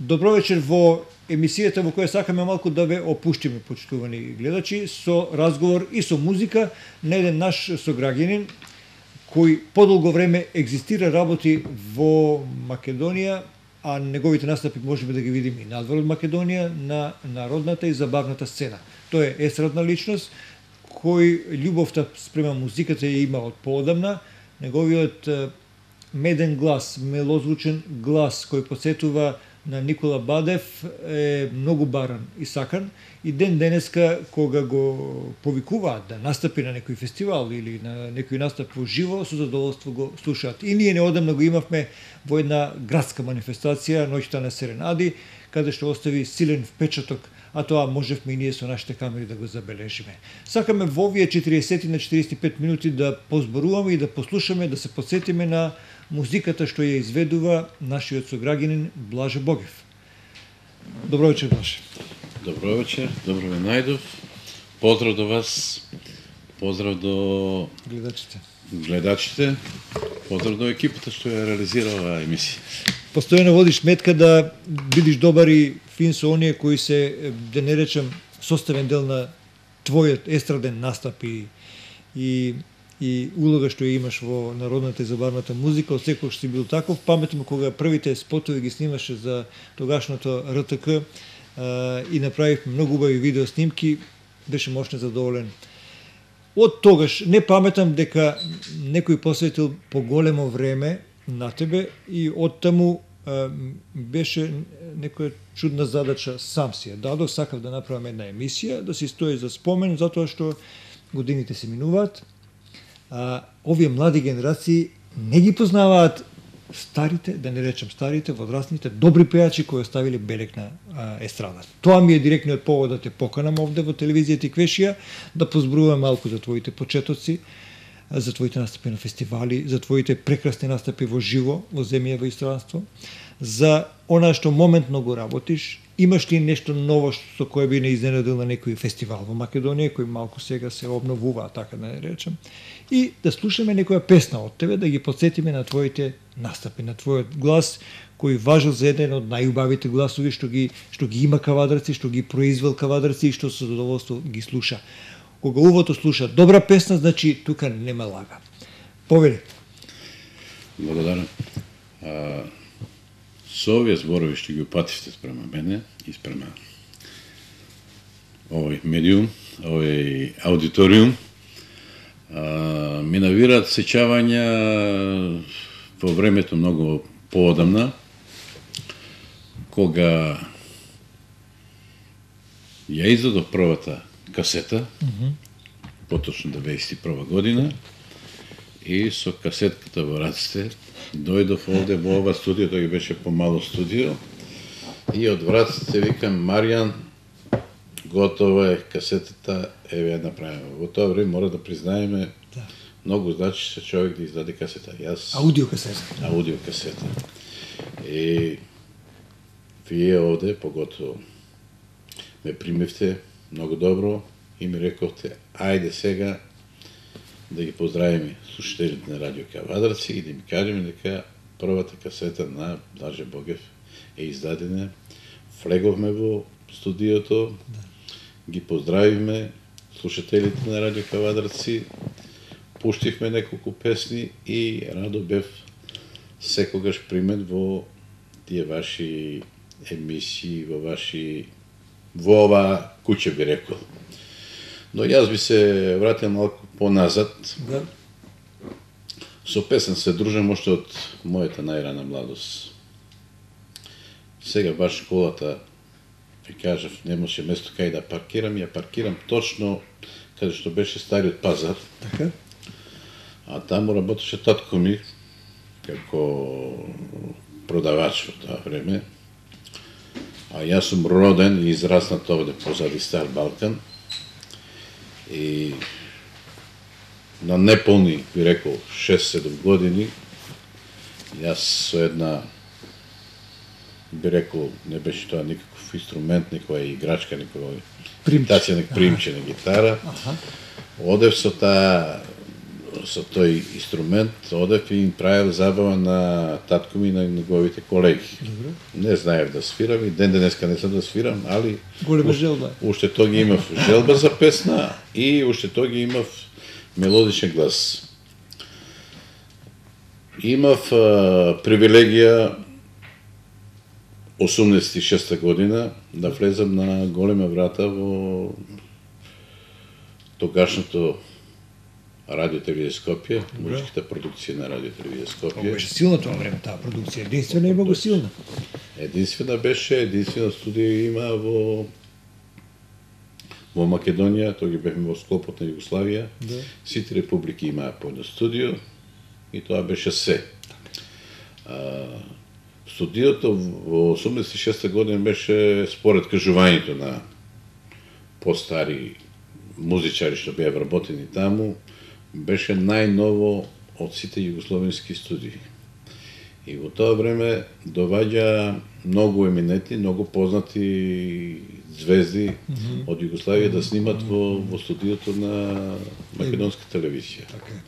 Добро вечер во емисијата во која сакаме малку да ве опуштиме, почитувани гледачи, со разговор и со музика на еден наш сограѓанин кој подолго време екзистира, работи во Македонија, а неговите настапи можеме да ги видиме и надвор од Македонија на народната и забавната сцена. Тој е естрадна личност кој љубовта спрема музиката ја има од поодамна. Неговиот меден глас, мелозвучен глас кој посетува на Никола Бадев е многу баран и сакан, и ден денеска кога го повикуваат да настапи на некој фестивал или на некој настап во живо, со задоволство го слушаат. И ние неодамна го имавме во една градска манифестација, Ноќта на Серенади, каде што остави силен впечаток, а тоа можевме и ние со нашите камери да го забележиме. Сакаме во овие 40 на 45 минути да позборуваме и да послушаме, да се подсетиме на музиката што ја изведува нашиот сограѓанин Блаже Богев. Добро вечер, Блаже. Добро вечер, добро ве најдов. Поздрав до вас, поздрав до гледачите, поздрав до екипата што ја реализира оваа емисија. Постојано водиш метка да бидиш добар и фин со оние кои се, да не речем, составен дел на твојот естраден настап и улога што ја имаш во народната и забавната музика. Од секој си бил таков. Паметно кога првите спотови ги снимаше за тогашното РТК и направивме многу убави видео снимки, беше мощно задоволен. Од тогаш не паметам дека некој посветил поголемо време на тебе и од таму беше некоја чудна задача, сам си ја дадох, сакав да направам една емисија, да си стои за спомен, затоа што годините се минуваат. Овие млади генерации не ги познаваат старите, да не речем старите, возрастните, добри пејачи кои оставиле белег на естрадата. Тоа ми е директниот повод да те поканам овде во телевизија Тиквешија, да позборувам малку за твоите почетоци, за твоите настапи на фестивали, за твоите прекрасни настапи во живо, во земја, во инстранство, за она што моментно го работиш. Имаш ли нешто ново со кое би не изненадил на некој фестивал во Македонија, кој малку сега се обновува, така да не речем, и да слушаме некоја песна од тебе, да ги подсетиме на твоите настапи, на твојот глас, кој важел за еден од најубавите гласови што ги има Кавадарци, што ги произвел Кавадарци и што со задоволство ги слуша. Кога увото слуша добра песна, значи тука нема лага. Повели. Благодарам. Со овие зборови што ги упативте спрема мене и спрема овој медиум, овој аудиториум, ми навираат сеќавања во времето многу поодамна, кога ја издадов првата касета, поточно 91 година, и со касетката во раците дојдов овде во ова студио, тој беше помало студио, и од вратите викам: Маријан, готова е касетата, еве ја направиме. Во тоа време мора да признаеме, многу значи се човек да издаде касета. Аудиокасета. И вие овде, поготово, ме примивте многу добро и ми рековте: ајде сега да ги поздравиме слушателите на Радио Кавадарци и да ми кажеме дека првата касета на Блаже Богев е издадена. Влеговме во студиото, ги поздравивме слушателите на Радио Кавадарци, пуштивме неколку песни и радо бев секогаш примет во тие ваши емисии, во ова куќе, би рекол. Но јас би се вратил малку поназад. Со песен се дружам уште од мојата најрана младост. Сега баш школата, ви кажав, немаше место кај да паркирам, ја паркирам точно каде што беше стариот пазар. Така? А таму работеше татко ми како продавач во тоа време. А јас сум роден и израснат овде позади Стар Балкан. И на неполни, би рекол, 6-7 години, јас со една, би рекол, не беше тоа никаков инструмент, никоја играчка, никоја имитација, примче на гитара, одев со таа со тој инструмент одев и им правев забава на татко ми и на неговите колеги. Добре. Не знаев да свирам и ден денеска не знам да свирам, али Голема желба. уште тоги имав желба за песна и уште тоги имав мелодичен глас. Имав привилегија 86 година да влезам на голема врата во тогашното Радио телевизија Скопје, музичката продукција на Радио телевизија Скопје. Беше силна тоа време, таа продукција, единствена и многу силна. Единствена беше, единствена студија има во Македонија, тоа ги бевме во склопот на Југославија. Да. Сите републики имаа по едно студио и тоа беше се. Студиото во 86 година беше според кажувањето на постари музичари што беа вработени таму, беше најново од сите југословенски студии. И во тоа време доваѓа многу еминентни, многу познати звезди од Југославија да снимат во студиото на македонска телевизија. Така е.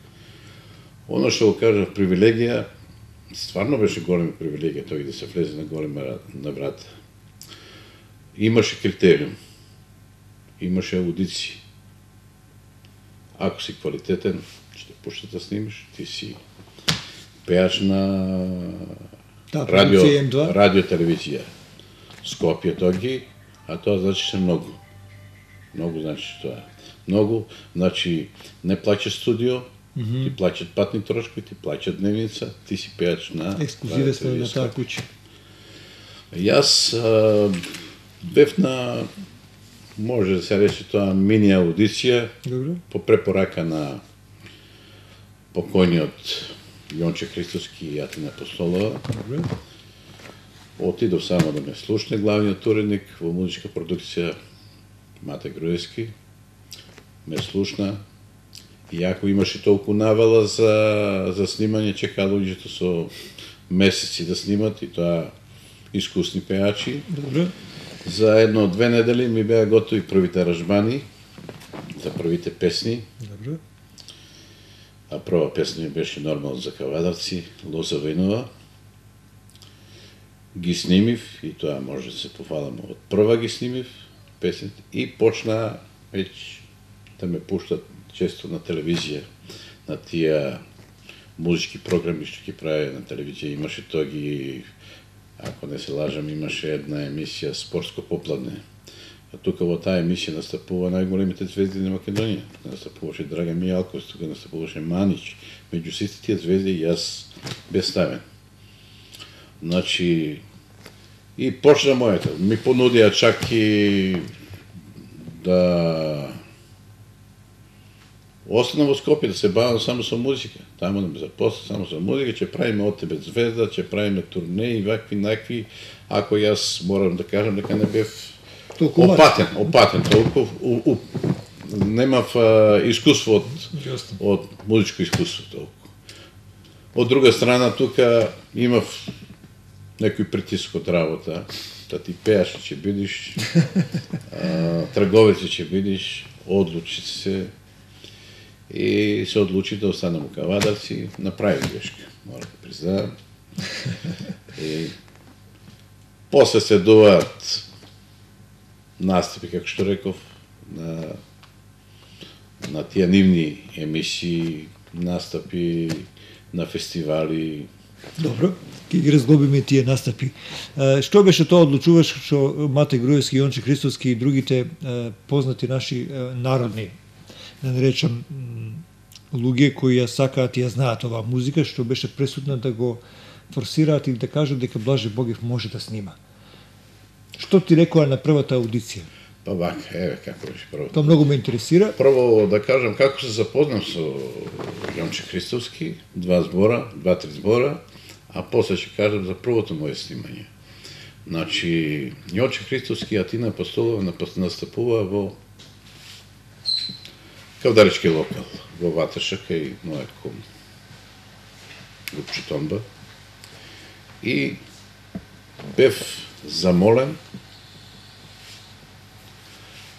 Оно што го кажав привилегија, стварно беше голема привилегија тој да се влезе на голема на врата. Имаше критериум, имаше аудиции. Ако си квалитетен, ќе те пуштат да снимаш, ти си пеач на радио телевизија Скопје тоги, а тоа значи многу. Многу значи тоа. Многу, значи не плаќаш студио, ти плаќат патни трошкови, ти плаќат дневница, ти си пеач на ексклузивен на таа куќа. Јас бев на, може да се рече тоа, мини аудиција, Добро. по препорака на покојниот Јонче Христоски и Атина Апостолова. Добро. Отидов само да ме слушне главниот уредник во музичка продукција Мате Груевски. Ме слушна. И ако имаше толку навала за снимање, чека луѓето со месеци да снимат, и тоа искусни пеачи. Добро. За едно-две недели ми беа готови првите аранжмани за првите песни. Добро. А прва песна ми беше нормално за Кавадарци, Лоза Вајнова. Ги снимив, и тоа може да се пофалам, од прва ги снимив песните и почна веќе да ме пуштат често на телевизија, на тие музички програми што ги прави на телевизија. Имаше тоги, ако не се лажам, имаше една емисија Спортско попладне. А тука во таа емисија настапува најголемите звезди на Македонија. Настапуваше Драган Мијалков, тука настапуваше Манич. Меѓу сите тие звезди јас бев ставен. Значи, и почна моето. Ми понудија чак и да остана во Скопје, да се бавам само со музика. Таму да ме запосла само со музика, ќе правиме од тебе звезда, ќе правиме турнеи, вакви, накви. Ако јас морам да кажам дека не бев опатен, толку немав искуство од музичко искуство толку. Од друга страна, тука имав некој притиск од работа, да ти пеаш ќе бидиш, трговец ќе бидиш, одлучи се и се одлучи да останам у Кавадарци, направи грешка, мора да признаам. И после следуваат настапи, како што реков, на тие нивни емисии, настапи на фестивали. Добро, ќе ги разглобиме тие настапи. Што беше тоа одлучуваш што Мате Груевски, Јонче Христовски и другите познати наши народни, да не речам, луѓе кои ја сакаат и ја знаат оваа музика, што беше пресудна да го форсираат или да кажат дека Блаже Богев може да снима? Што ти рекоа на првата аудиција? Па вака, еве како беше првото. Тоа многу ме интересира. Прво да кажам како се запознам со Јонче Христовски, 2-3 збора, а после ќе кажам за првото моје снимање. Значи, Јонче Христовски и Атина Апостолова настапува во Кавдарички локал, во Ваташа, кај мојот кум Лупчо Томба. И бев замолен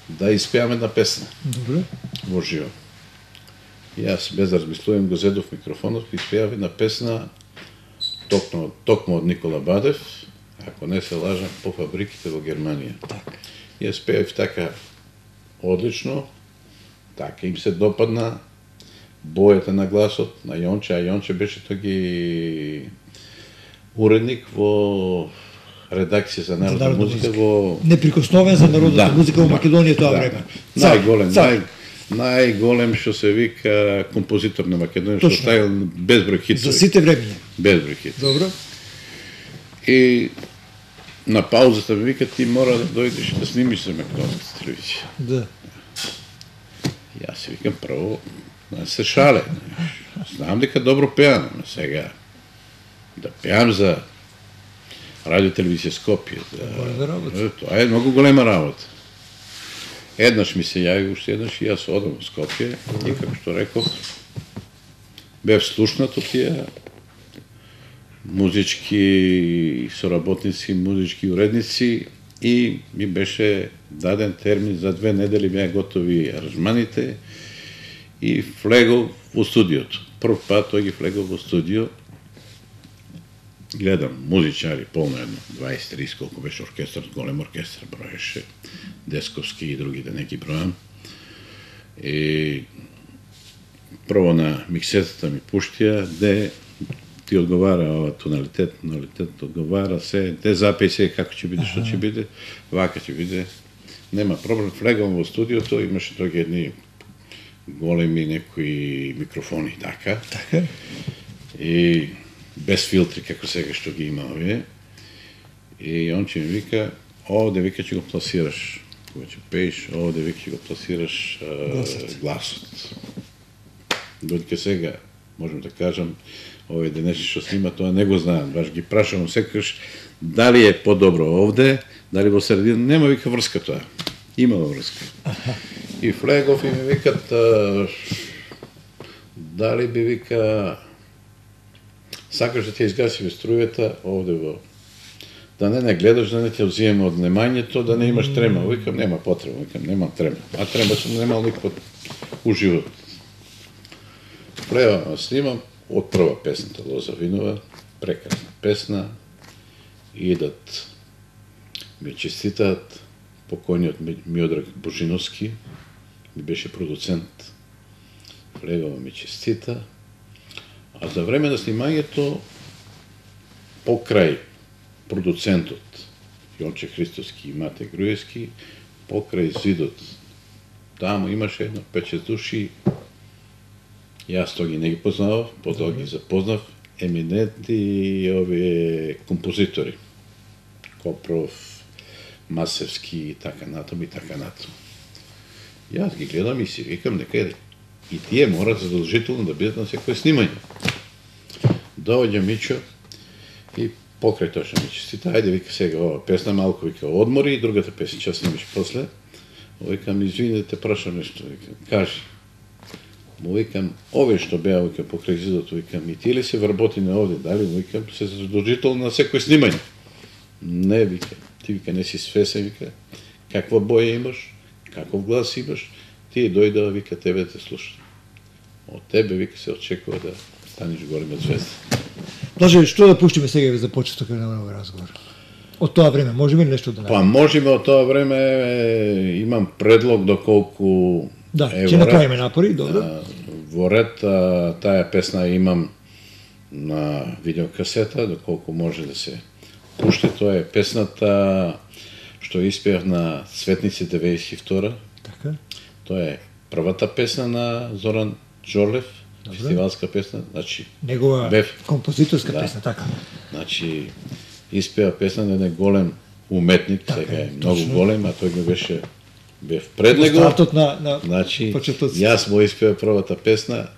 да испеаме една песна. Добро. Во живо. Јас без да размислувам го зедов микрофонот и спеав една песна токмо од Никола Бадев, ако не се лажам, по фабриките во Германија. Јас спеав така одлично, така им се допадна бојата на гласот на Јонче, а Јонче беше тоги уредник во редакција за народна музика во неприкосновен за народната музика во Македонија тоа време. Најголем што се вика композитор на Македонија, што ставил безброј хитови. За сите времиња. Безброј хитови. Добро. И на паузата ми вика, ти мора да дојдеш да снимиш за македонската телевизија. Да. Јас си викам прво, да се шале. Знам дека добро пеам, но сега да пеам за радио телевизија Скопје. Тоа е многу голема работа. Еднаш ми се јави уште еднаш и јас одам во Скопје и како што реков, бев слушнат од тие музички соработници, музички уредници и ми беше даден термин за 2 недели беа готови аранжманите и влегов во студиото. Прв пат тој ги влегов во студио, гледам музичари полно едно, 20-30, колку беше оркестарот, голем оркестар броеше, Десковски и други, да не ги бројам. И прво на миксетата ми пуштија, де ти одговара ова тоналитет одговара се, де запеј се како ќе биде, што ќе биде, вака ќе биде. Нема проблем, влегам во студиото, имаше други едни големи некои микрофони, така. И без филтри, како сега што ги има овие. И он ќе ми вика, овде вика ќе го пласираш, кога ќе пееш, овде вика ќе го пласираш гласот. Додека сега, можем да кажам, овие денешни што снима, тоа не го знаат, баш ги прашам секогаш дали е подобро овде, дали во средина, нема вика врска тоа. Има врска. И влегов и ми викат, дали би вика, сакаш да ти изгасиме струјата овде во... Да не гледаш, да не те взиеме од внимањето, да не имаш трема. Викам, нема потреба, викам, немам трема. А трема сум немал никога у живот. Влегам, снимам од прва песната Лоза Винова, прекрасна песна, идат, ми честитаат, покојниот Миодраг Божиновски, ми беше продуцент, влегава ми честита, а за време на снимањето, покрај продуцентот Јонче Христовски и Мате Груевски, покрај зидот, таму имаше едно 5-6 души, јас тоа ги не ги познавав, потоа ги запознав, еминентни овие композитори, Копров, Масевски и така натам и така натам. Јас ги гледам и си викам дека и тие мора задолжително да бидат на секој снимање. Доаѓа Мичо и покрај тоа што ми честита, ајде вика сега ова песна малку вика одмори и другата песна ќе снимиш после. Викам извини да те прашам нешто, викам кажи. Му викам овие што беа вика покрај зидот, викам и тие ли се вработени овде, дали викам се задолжително на секој снимање. Не вика, ти вика не си свесен, вика каква боја имаш, каков глас имаш, тие дојдаа вика тебе да те слушат. Од тебе вика се очекува да станеш голема звезда. Блаже, што да пуштиме сега за почеток на овој разговор? Од тоа време, можеме ли нешто да направиме? Па можеме од тоа време, имам предлог доколку да, ќе направиме напори, добро. Во ред таа песна имам на видеокасета, доколку може да се пушти, тоа е песната што испеав на Светници 92. Така. Тоа е првата песна на Зоран Джорлев, фестивалска песна, значи негова композиторска песна, така. Значи испеа песна на еден голем уметник, сега е многу голем, а тој го бев пред него. Стартот на значи јас му испеа првата песна,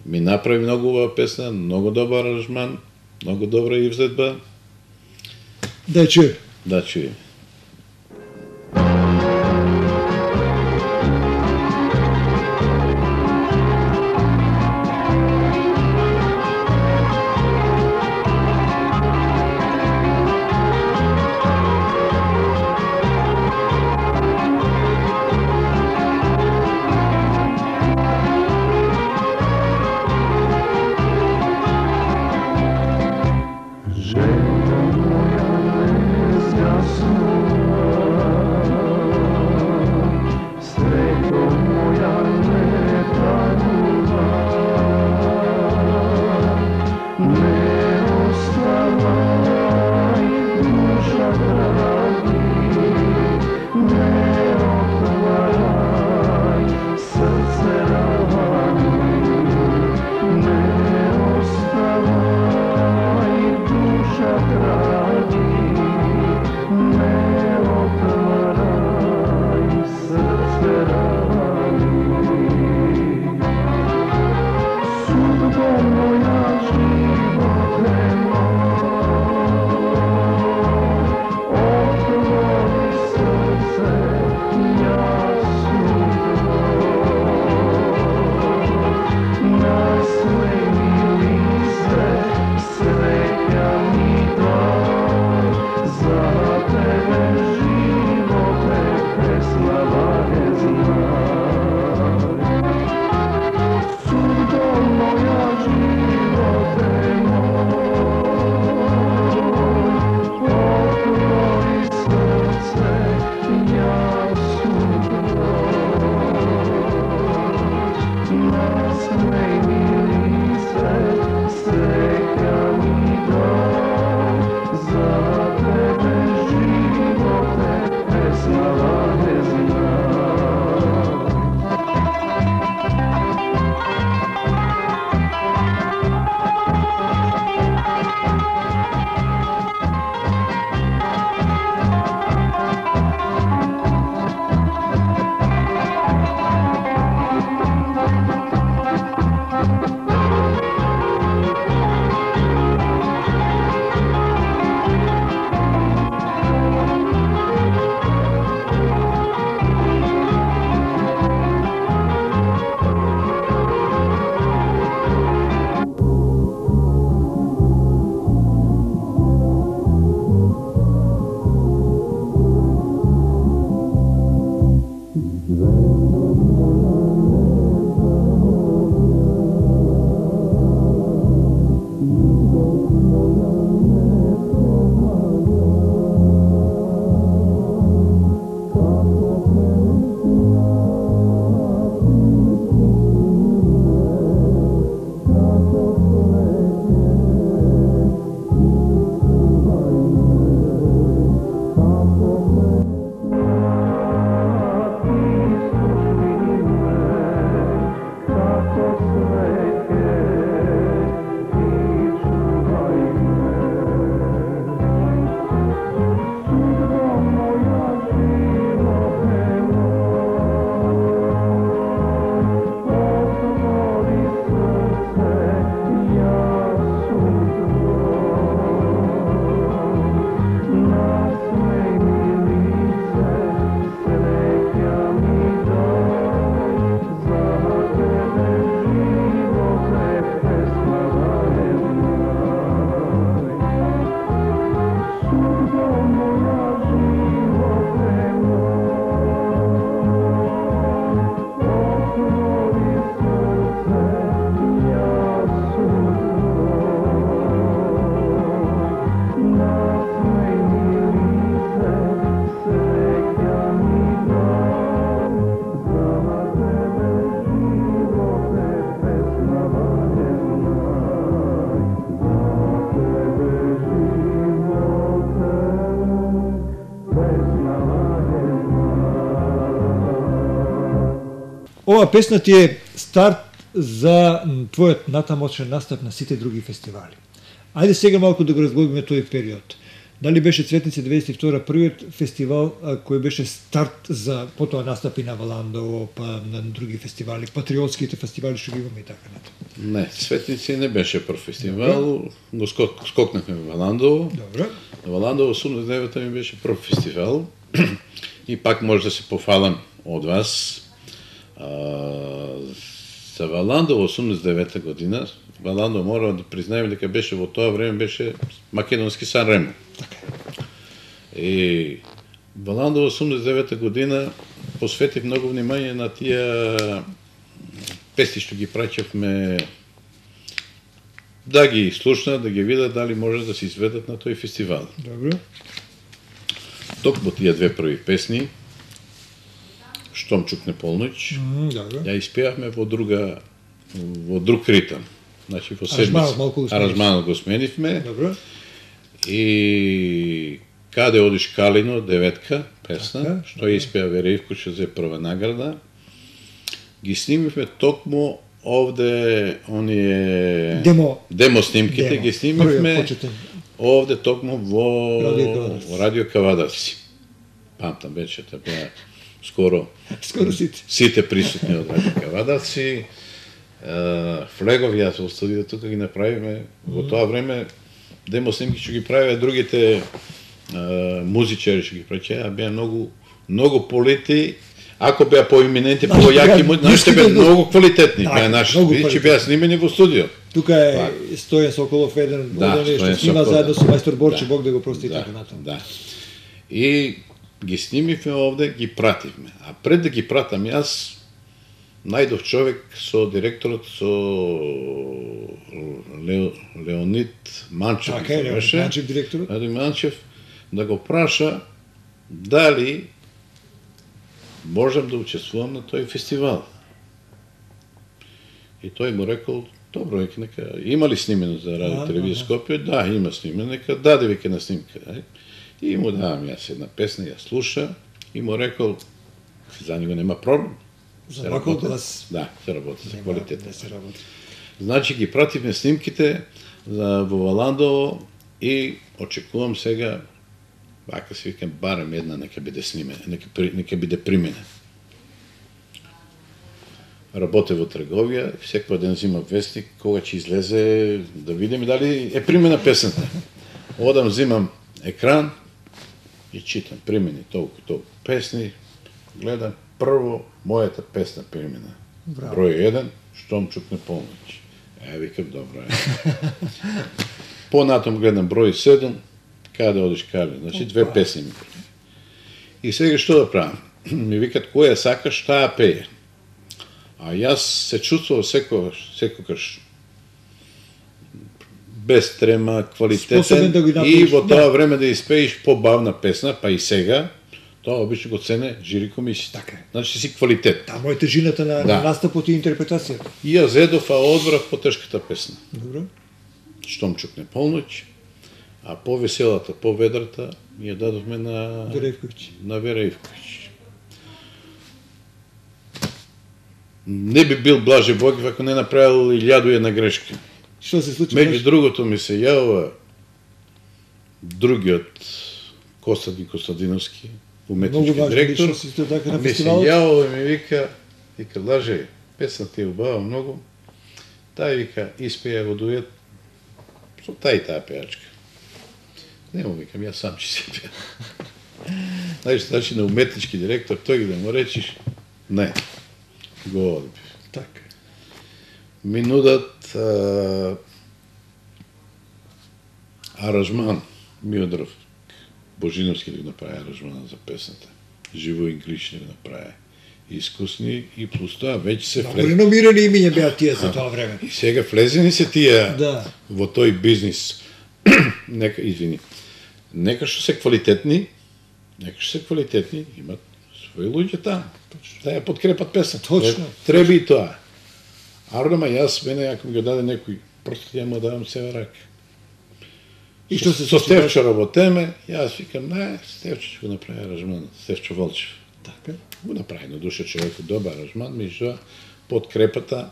ми направи многу убава песна, многу добар аранжман, многу добра изведба. Да ја чуем. Да чуем. Ова песна ти е старт за твојот натамошен настап на сите други фестивали. Ајде сега малку да го разглобиме тој период. Дали беше Цветници 92 првиот фестивал кој беше старт за потоа настапи на Валандово, па на други фестивали, патриотските фестивали што ги имаме и така натаму? Не, Цветници не беше прв фестивал, го скокнахме во Валандово. Добро. Валандово 89-та ми беше прв фестивал и пак може да се пофалам од вас. За Валандово 89-та година, Валандово мора да признаеме дека беше во тоа време беше македонски Сан Ремо. И Валандово 89-та година посветив многу внимание на тие песни што ги праќавме да ги слушнат, да ги видат дали може да се изведат на тој фестивал. Добро. Токму тие две први песни, Штом чукне полноќ, Добро. ја испеавме во друг ритам. Значи во Аранжманот малку го сменивме. Аранжманот го сменивме. Добро. И Каде одиш Калино, деветка песна, Така, што ја испеа Вереивко, што взе прва награда. Ги снимивме токму овде оние демо снимките ги снимивме овде токму во Радио Кавадарци. Памтам беше беа скоро сите присутни од Радио Кавадарци. Флегов јас во студио тука ги направиме. Во тоа време демо снимки што ги правеа другите музичари што ги правеа, беа многу полити. Ако беа поименети, појаки, нашите беа многу квалитетни, беа наши, види, беа снимени во студио. Тука е Стојан Соколов, еден од оние што снима заедно со мајстор Борче, Бог да го прости така натаму. Да. И ги снимивме овде, ги пративме. А пред да ги пратам јас, најдов човек со директорот, со Леонид Манчев. Така е, Леонид Манчев, директорот. Леонид Манчев, да го праша дали можам да учествувам на тој фестивал. И тој му рекол, добро, нека, има ли снимено за Радио Телевизија Скопје? Да, има снимено, нека даде веќе на снимка. И му давам јас една песна, ја слуша, и му рекол, за него нема проблем. За ваков глас. Да, се работи, за квалитет. се работи. Значи ги пративме снимките во Валандово и очекувам сега, вака си викам, барем една нека биде снимена, нека биде примена. Работе во трговија, секој ден взимам вестник, кога ќе излезе, да видим дали е примена песната. Одам, взимам екран и читам примени толку песни, гледам прво мојата песна примена. Број 1, Штом чукне полноќ. Викам, добро е. Понатом гледам број 7, Каде одиш Калино. Значи две песни ми. И сега што да правам? Ми викат која сакаш, таа пее. А јас се чувствував секогаш без трема, квалитетен и во тоа време да испееш побавна песна, па и сега, тоа обично го цене жири комисија. Така. Значи си квалитет. Таа е тежината на настапот и интерпретацијата. И ја зедов, а одбрав по тешката песна. Добро. Штом чукне полноќ, а повеселата, поведрата ја дадовме на Вереивковиќ. Не би бил Блаже Богиев ако не направил 1001 грешка. Што се случи? Меѓу другото ми се јавува другиот Костадин Костадиновски, уметнички директор, ми се јавува и ми вика, Блаже, песна ти е убава многу, тај вика, испеја во дует, со тај таа пејачка. Нему викам, јас сам ќе се пеја. Значи на уметнички директор, тој ги да му речиш, не, го одбив. Така. Ми нудат аранжман, Миодров Божиновски да го направи аранжман за песната. Живо Инглиш да го направи. Искусни и плюс тоа веќе се влезени. Реномирани имиња беа тие за тоа време. И сега влезени се тие во тој бизнис. Нека што се квалитетни, имат своји луѓе таму. Да ја подкрепат песна. Точно. Треба и тоа. Ардома јас мене ако ми го даде некој, просто ја му давам себе рака. И што се со Стефчо работеме, јас викам, не, Стефчо ќе го направи аранжман, Стефчо Волчев. Така. Го направи на душа човек добар аранжман, меѓутоа подкрепата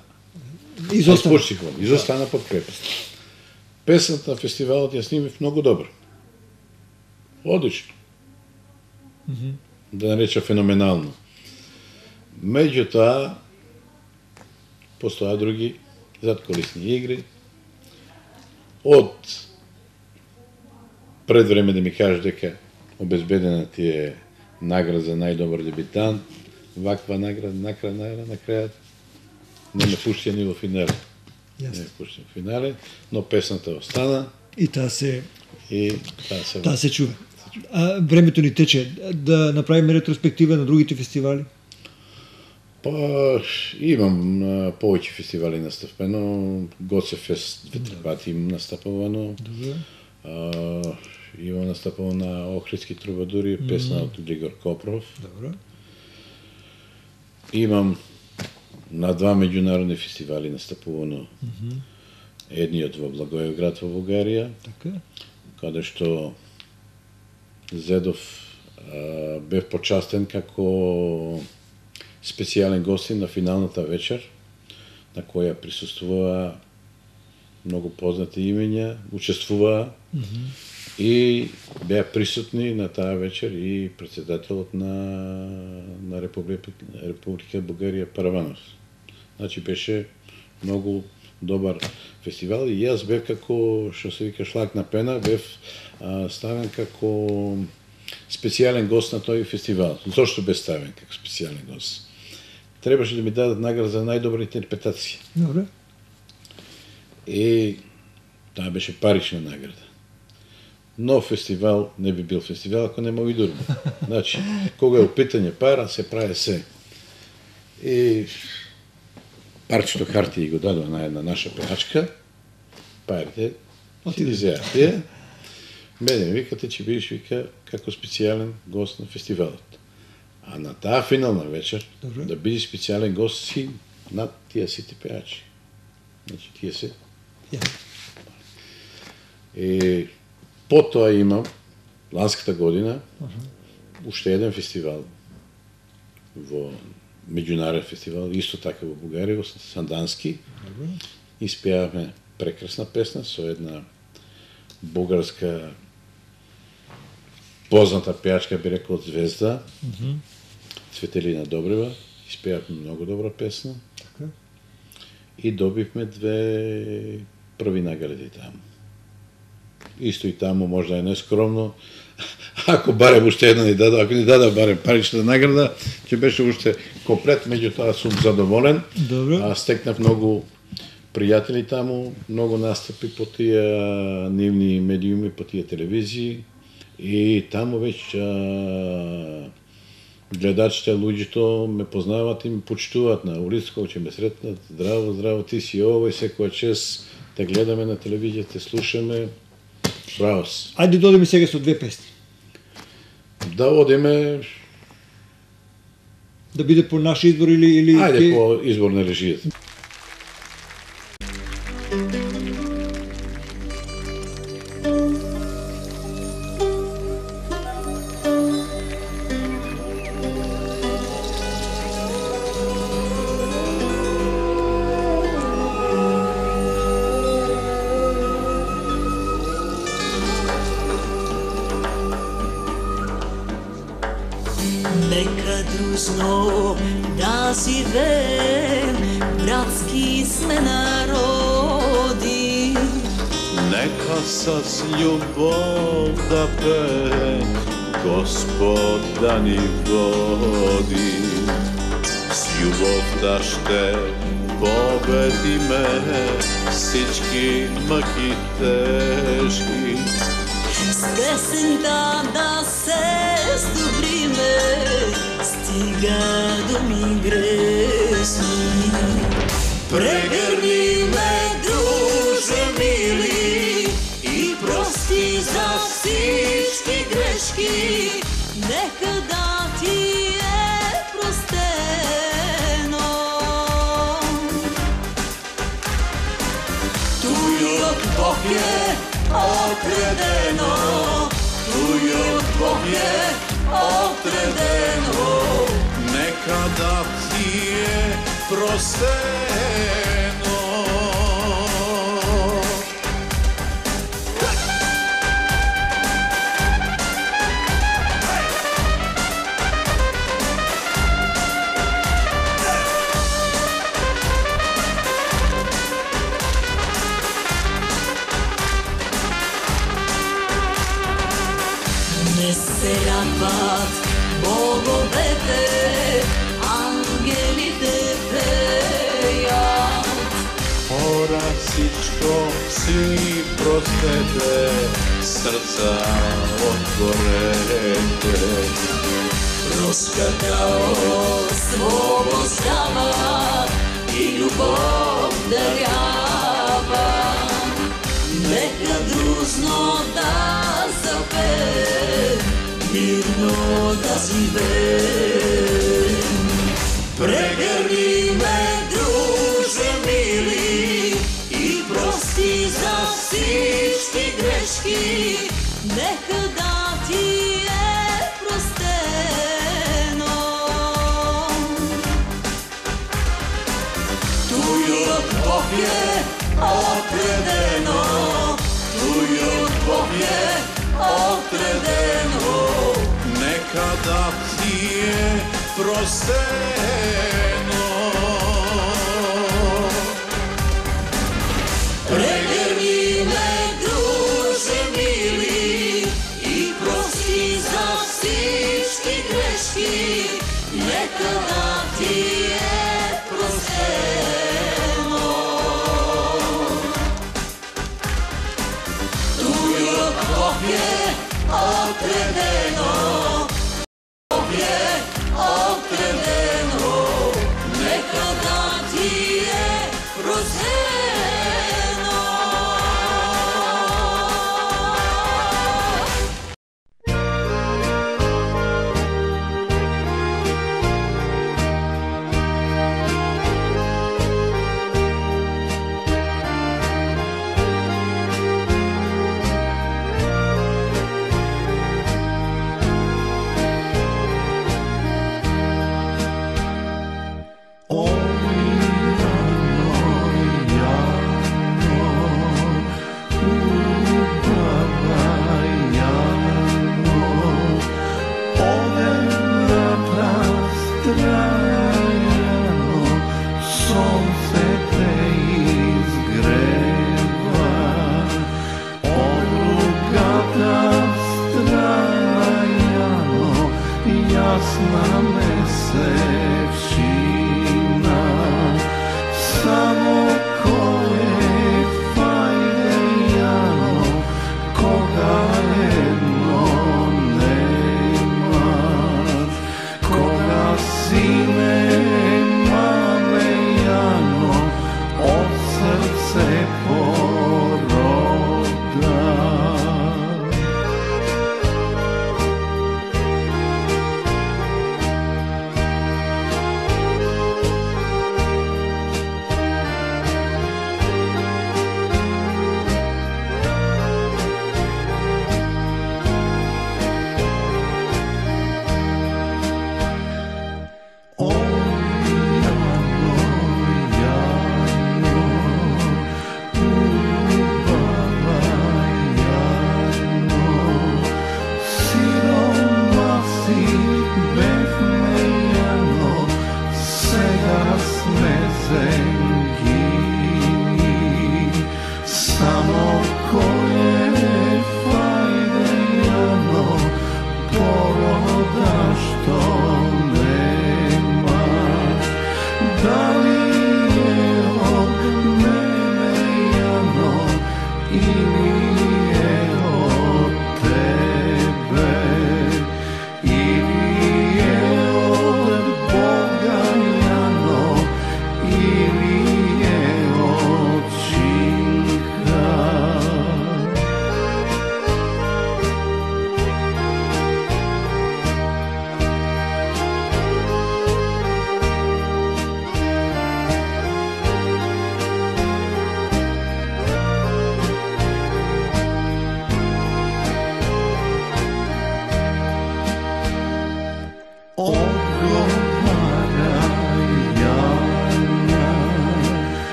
изостана подкрепата. Песната на фестивалот ја снимив многу добро. Одлично. Да нареча феноменално. Меѓутоа, постоја други задколисни игри. Од пред време да ми кажеш дека обезбедена ти е награда за најдобар дебитант, ваква награда, на крајот не ме пушти ни во финале. Не ме пушти во финале, но песната остана. И таа се чува. чува. Времето ни тече. Да направиме ретроспектива на другите фестивали? Па, имам повеќе фестивали настапено, Гоцефест 2-3 пати имам настапувано. Добре. Имам настапувано на Охридски трубадури, песна од Григор Копров. Добре. Имам на 2 меѓународни фестивали настапувано. Едниот во Благоевград во Бугарија, Така. каде што Зедов бев почастен како специјален гостин на финалната вечер, на која присуствуваа многу познати имења, учествуваа и беа присутни на таа вечер и председателот на Република Бугарија Параванов. Значи беше многу добар фестивал и јас бев како, што се вика, шлак на пена, бев ставен како специјален гост на тој фестивал. Зошто бе ставен како специјален гост? Требаше да ми дадат награда за најдобра интерпретација. Добре. И таа беше парична награда. Но фестивал не би бил фестивал ако нема и друго. Значи, кога е опитање пара, се прави се. И парчето хартија го дадува на една наша пеачка, парите си ги зеат. Мене викате, че бидеш, вика, како специјален гост на фестивалот. А на таа финална вечер, да бидеш специјален гост си над тие сите пеачи. Значи, тие се. И потоа имам, ланската година, уште еден фестивал, во меѓународен фестивал, исто така во Бугарија, во Сандански. Испеавме прекрасна песна со една бугарска позната пеачка, би рекол, звезда, Цветелина Добрева. Испеавме многу добра песна. И добивме 2 први награди таму. Исто и таму можда е нескромно. Ако барем уште една ни дада, ако ни дада барем парична награда, ќе беше уште комплет, меѓутоа сум задоволен. Добре. Стекнав многу пријатели таму, многу настапи по тие нивни медиуми, по тие телевизии. И таму веќе гледачите, луѓето ме познават и ме почитуваат на улица, кога ќе ме сретнат. Здраво, здраво, ти си овој, секоја чест те гледаме на телевизија, те слушаме. Браво си. Ајде да одиме сега со 2 песни. Да одиме. Да биде по наш избор или Ајде по избор на режијата. Нека дружно да живеем, братски сме народи. Нека с љубов да пеем, Господ да ни води. С љубов да ще победиме всички мъки тежки. С песента да се сдобриме, стига думи грешни. Прегърни ме, друже мили, и прости за всички грешки. Нека да ти е простено. Тујот Бог е отредено, тујот Бог е отредено. Нека да ти е простено. Не се радват боговете, ангелите пеят. Хора, всичко си простете, срца отворете. Proškrtao svog ostrava i ljubav darjava. Neka družno da zapem, mirno da živem. Pregrli me, druže mili, i prosti za всички грешки, нека да ти е простено. Твоя любов е отредено, твоя любов е отредено. Neka da ti je prosteno. Pregrli me, druže mili, i prosti za всички грешки, neka da ti je prosteno. Твоя любов je отредено, je отредено, neka da ti je prosteno.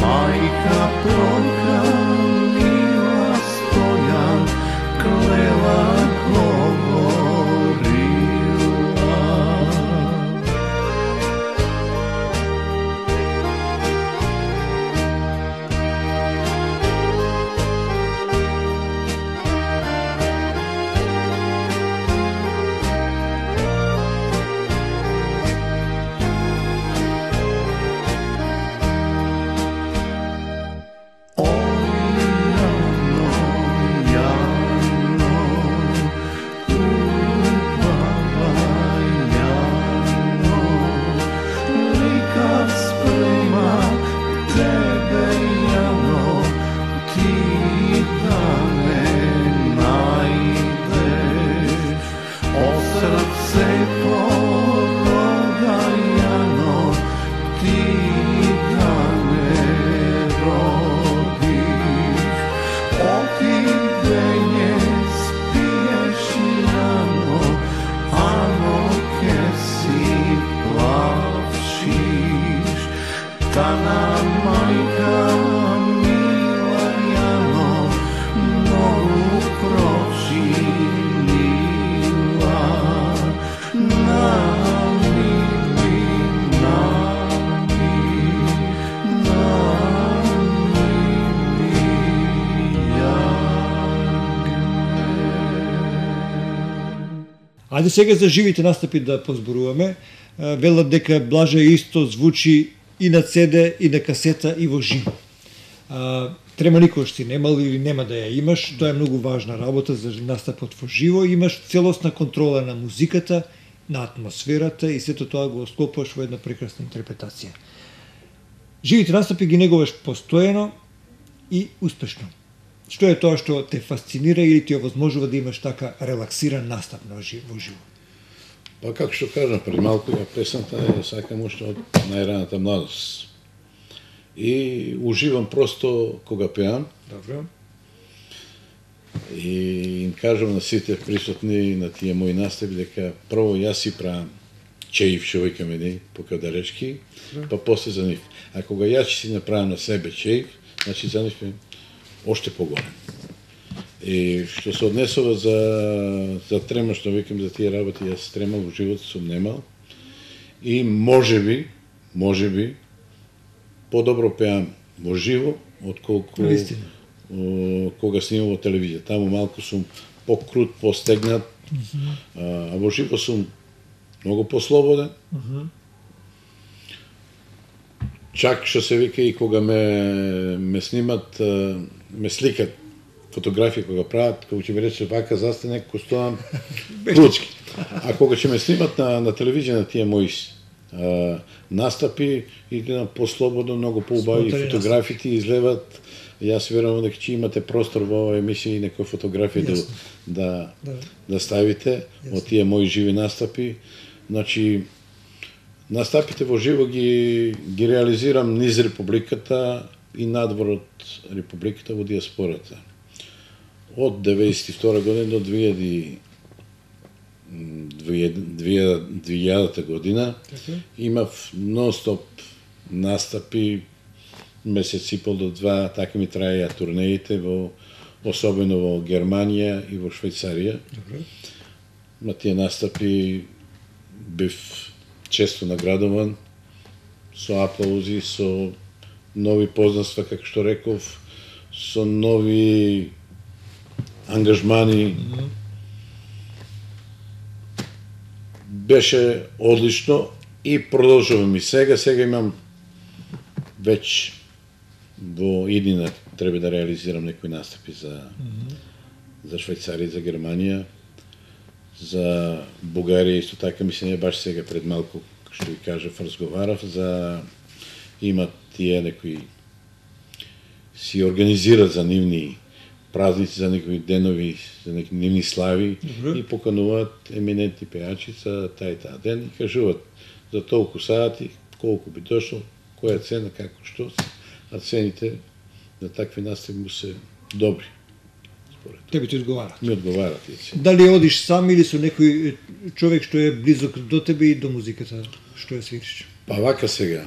Majka prokanila Ајде сега за живите настапи да позборуваме. Велат дека Блаже исто звучи и на CD, и на касета, и во живо. Трема никош си немал или нема да ја имаш, тоа е многу важна работа за настапот во живо, имаш целосна контрола на музиката, на атмосферата и сето тоа го склопуваш во една прекрасна интерпретација. Живите настапи ги негуваш постојано и успешно. Што е тоа што те фасцинира или ти овозможува да имаш така релаксиран настап во живо? Па како што кажам пред малку, ја песната ја сакам уште од најраната младост. И уживам просто кога пеам. Добро. И им кажам на сите присутни на тие мои настапи дека прво јас си правам чеив, што викаме ни, покадаречки, па после за нив. А кога јас си направам на себе чеив, значи за нив е още поголем. И што се однесува за трема, што викам за тие работи, јас трема во животот сум немал. И може би, подобро пеам во живо, отколку кога снимам во телевизија. Таму малку сум покрут, постегнат, а во живо сум многу послободен. Чак што се вика и кога ме снимат, ме сликат фотографии кога прават, кога ќе ми рече вака застане, ко стоам клучки. А кога ќе ме снимат на телевизија на тие мои настапи, идем послободно, многу поубави фотографиите излеват. Јас верувам дека ќе имате простор во оваа емисија и некои фотографии да ставите од тие мои живи настапи. Значи, настапите во живо ги реализирам низ републиката и надвор од републиката во диаспората. Од 1992 година до 2000 година имав нон-стоп настапи, месец и пол до два, така ми траја турнеите, особено во Германија и во Швајцарија. На тие настапи бив често наградуван, со аплаузи, со нови познанства, како што реков, со нови ангажмани. Беше одлично и продолжувам и сега. Сега имам веќе во иднина треба да реализирам некои настапи за Швајцарија, за Германија, за Бугарија исто така, мислам, баш сега пред малку, што ви кажав, разговарав за имат тие некои си организират за нивни празници, за некои денови, за некои нивни слави и покануваат еминентни пејачи за тај ден и кажуваат за толку сати, колку би дошло, која цена, како што, а цените на такви настапи му се добри. Тебе ти одговарат? Ми одговарат. Дали одиш сам или со некој човек што е близок до тебе и до музиката, што ја свириш? Па вака сега.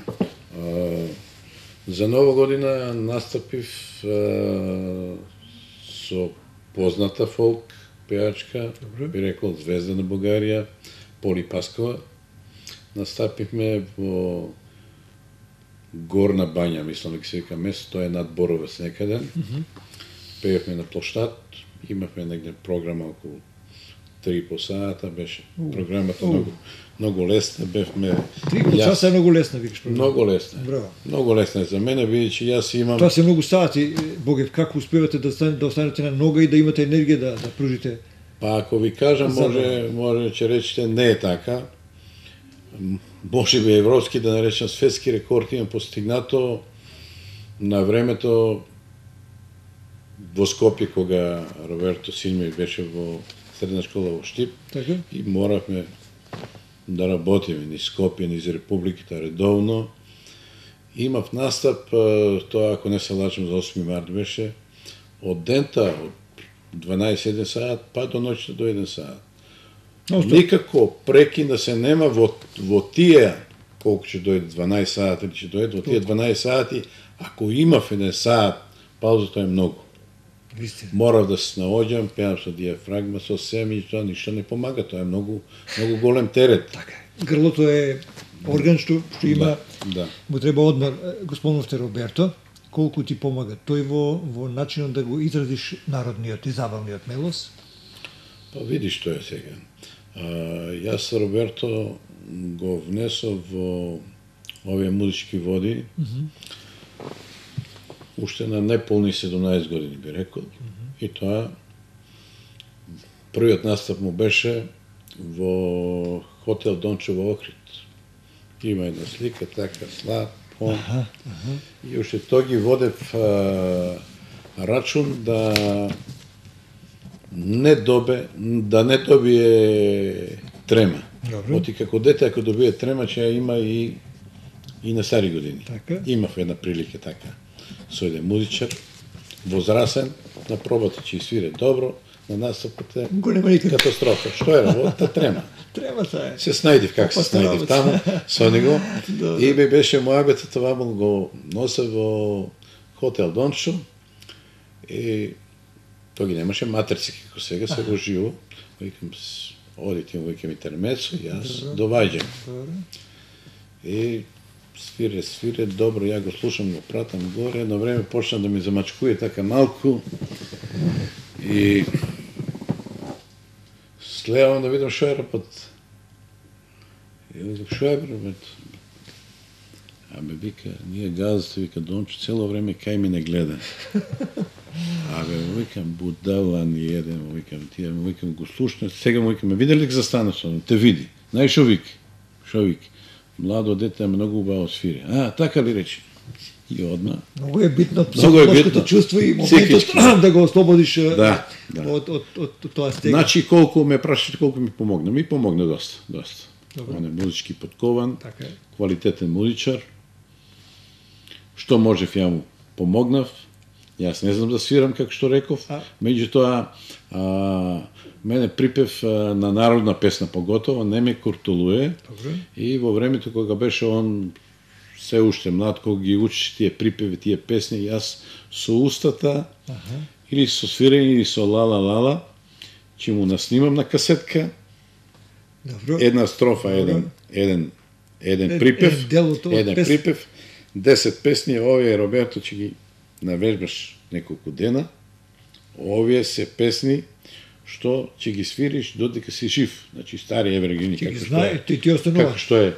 За Нова година настапив со позната фолк пејачка, би рекол звезда на Бугарија, Поли Паскова. Настапивме во Горна Бања, мислам дека се вика место, тоа е над Боровец некаде. Пеевме на плоштад, имавме негде програма околу 3,5 сата, беше програмата многу лесна, бевме... 3,5 часа е многу лесна, викаш програма. Многу лесна. Браво. Многу лесна е за мене, бидејќи јас имам... Тоа се многу сати, Богев, како успевате да останете на нога и да имате енергија да пружите? Па ако ви кажам, може ќе речете не е така. Може би европски, да наречам светски рекорд имам постигнато на времето во Скопје, кога Роберто Силме беше во средна школа во Штип, и моравме да работиме низ Скопје, низ Републиката редовно. Имав настап, тоа ако не се лажам, за 8 март беше, од дента, од 12-1 саат, па до ноќта до 1 саат. Никако прекин да се нема во тие, колку ќе дојде 12 саат или ќе дојде, во тие 12 сати, ако имав 1 саат, пауза, тоа е многу. Морав да се наоѓам, пеам со диафрагма, со семи, тоа ништо не помага, тоа е многу голем терет. Така е. Грлото е орган што има, му треба одмор. Спомнавте Роберто, колку ти помага тој во начинот да го изразиш народниот и забавниот мелос? Па видиш што е сега. Јас Роберто го внесов во овие музички води уште на неполни 17 години, би рекол. И тоа, првиот настап му беше во хотел Дончо во Охрид. Има една слика, така, слаб, он. И уште тој ги водев рачун да не добие трема. Оти како дете, ако добие трема, ќе ја има и на стари години. Така. Имав една прилика така. Со еден музичар, возрасен, на пробата ќе свире добро, на настапот е катастрофа. Што е работа? Трема. Тремата е. Се снајдив како се снајдив таму со него и ми беше мојабето това му го носе во хотел Дончо и тој ги немаше матерци како сега, се го живо. Викам, одите му, викам интермецо, и јас доваѓам. И свире добро, ја го слушам, го пратам горе, едно време почна да ми замачкуе така малку и следам да видам што е рапот. И викам, што е рапот? Абе, вика, ние газите, вика, Дончо, цело време кај ми не гледа. Абе, викам, будалан еден, викам, тие, викам, го слушна, сега му викам, видели ли застана со, те види. Знаеш што вика? Што вика? Младо дете, многу убаво свири. Така ли речи? И одма. Многу е битно психолошкото чувство и моментот да го ослободиш од тоа стега. Значи, колку ме прашате, колку ми помогна? Ми помогна доста. Он е музички подкован, квалитетен музичар. Што можев, ја му помогнав. Јас не знам да свирам, како што реков. Меѓутоа, мене припев на народна песна поготово, не ме куртулуе. И во времето кога беше он се уште млад, кога ги учи тие припеви, тие песни, јас со устата, или со свирење, или со лала, ќе му наснимам на касетка, една строфа, еден припев, припев, 10 песни, овие Роберто ќе ги навежбаш неколку дена, овие се песни што ќе ги свириш додека си жив, значи стари евергини, како што е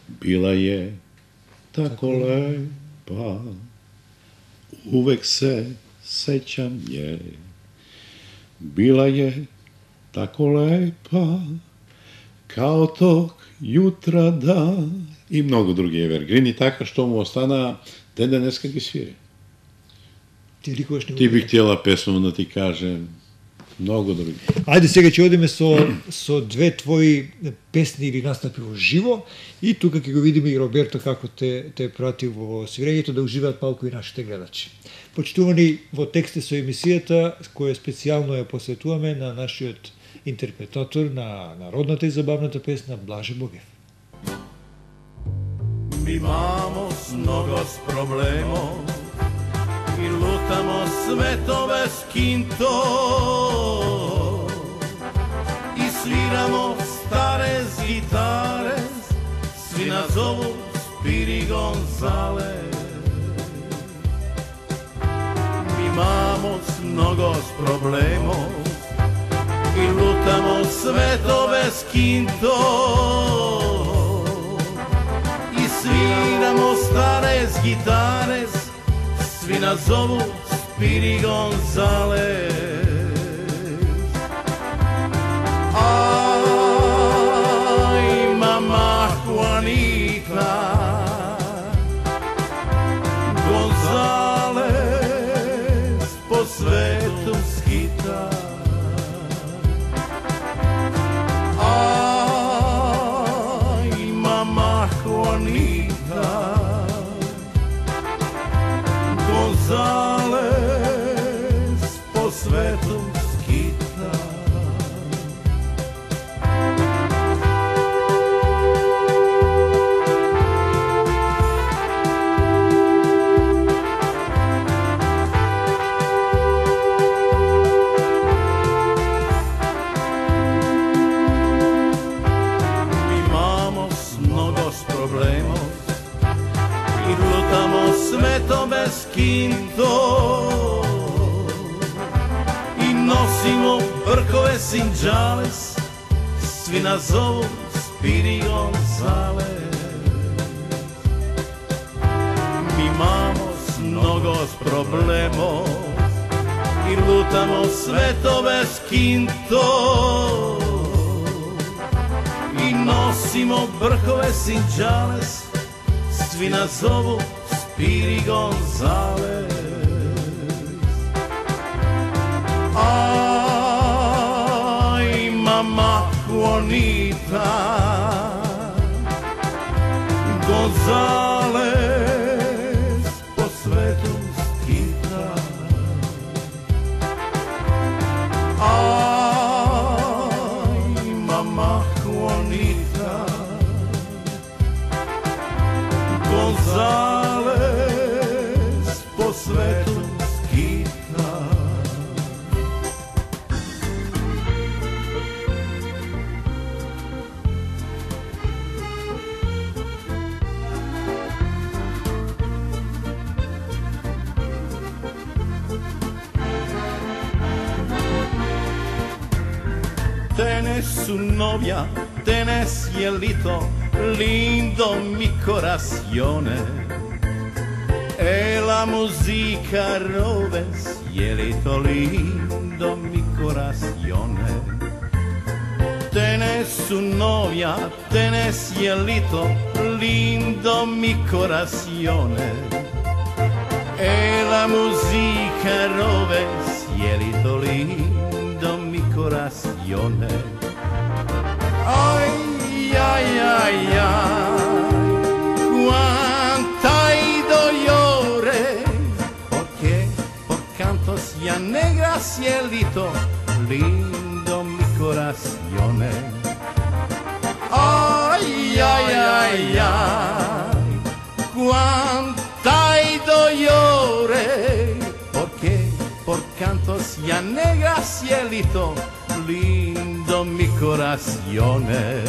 била е тако лепа, увек се сеќам ја, била е тако лепа, као ток јутра да, и многу други евергрини, така што му остана ден денеска ги свири. Ти бих тела песно да ти кажем, многу други. Ајде сега ќе одиме со две твои песни или настапи во живо и тука ќе го видиме и Роберто како те прати во свирењето, да уживаат малку и нашите гледачи. Почитувани, во тексте со емисијата, која специјално ја посветуваме на нашиот интерпретатор на народната и забавната песна Блаже Богев. Mi imamo mnogo s problemom i lutamo svetove skinto i sviramo stare gitare, svi nas zovu Spiri Gonzales. Mi imamo mnogo s problemom i lutamo svetove skinto i sviramo stare gitare, svi nas zovu Spiri Gonzales. Aj, mama Juanita Gonzales po svetu skita. Aj, mama Juanita Gonzales po svetu skita. Mi imamo mnogo s problemom i lutamo svetom bez kinto i nosimo brkove sinđales, svi nas zovu Spiri Gonzales. Mi imamo mnogo problema i lutamo sveto bez kinto i nosimo brkove Sinđales, svi nas zovu Spiri Gonzales. Aj, mama Juanita Gonzales po svetu skita. Aj, mama Juanita Gonzales po svetu skita. Tenés su novia, tenés hielito, lindo mi corazione. E la musica robes, hielito lindo mi corazione. Tenés su novia, tenés hielito, lindo mi corazione. E la musica robes, hielito lindo mi corazione. Ay, ay, ay, ay, cuánta dolores, porque por cantos ya negra cielito, lindo mi corazione. Ay, ay, ay, ay, cuánta dolores, porque por cantos ya negra cielito, lindo mi corazione.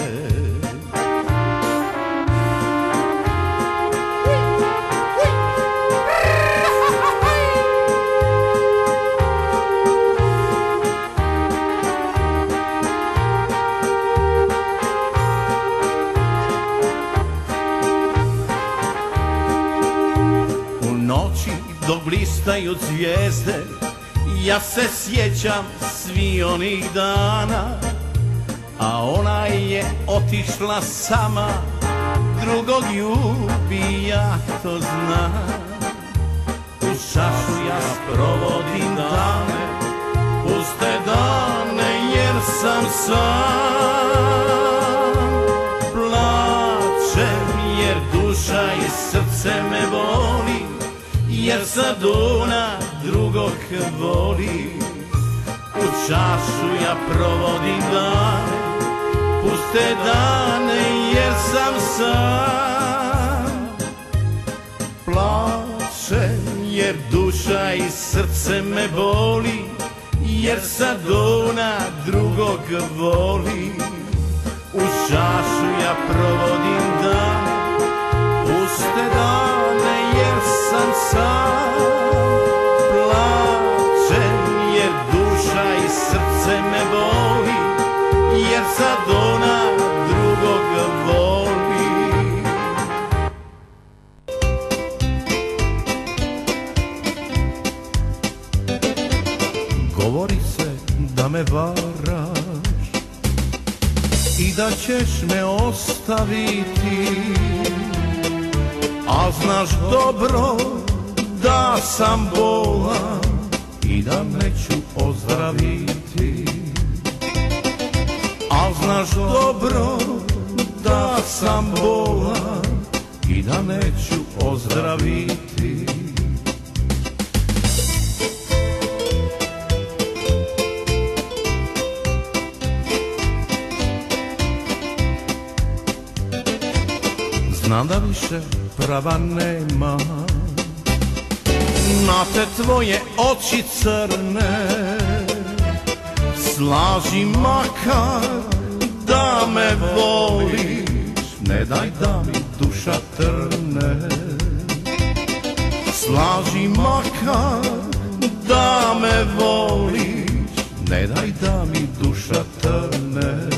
U noći dok blistaju zvijezde, ja se sjećam svi onih dana, a ona je otišla sama, drugog ljubi, ja to znam. U čašu ja provodim dane, puste dane jer sam sam. Plačem jer duša i srce me voli, jer sad ona drugog voli. U čašu ja provodim dane, puste dane jer sam sam. Plačem jer duša i srce me boli, jer sad ona drugog voli. U čašu ja provodim dane, puste dane jer sam sam. Plačem jer duša i srce me boli, jer sad ona drugog voli. Govori se da me varaš i da ćeš me ostaviti, a znaš dobro da sam bolan i da neću ozdraviti. A znaš dobro da sam bolan i da neću ozdraviti. Znam da više prava nema na te tvoje oči crne. Slaži makar da me voliš, ne daj da mi duša trne. Slaži makar da me voliš, ne daj da mi duša trne.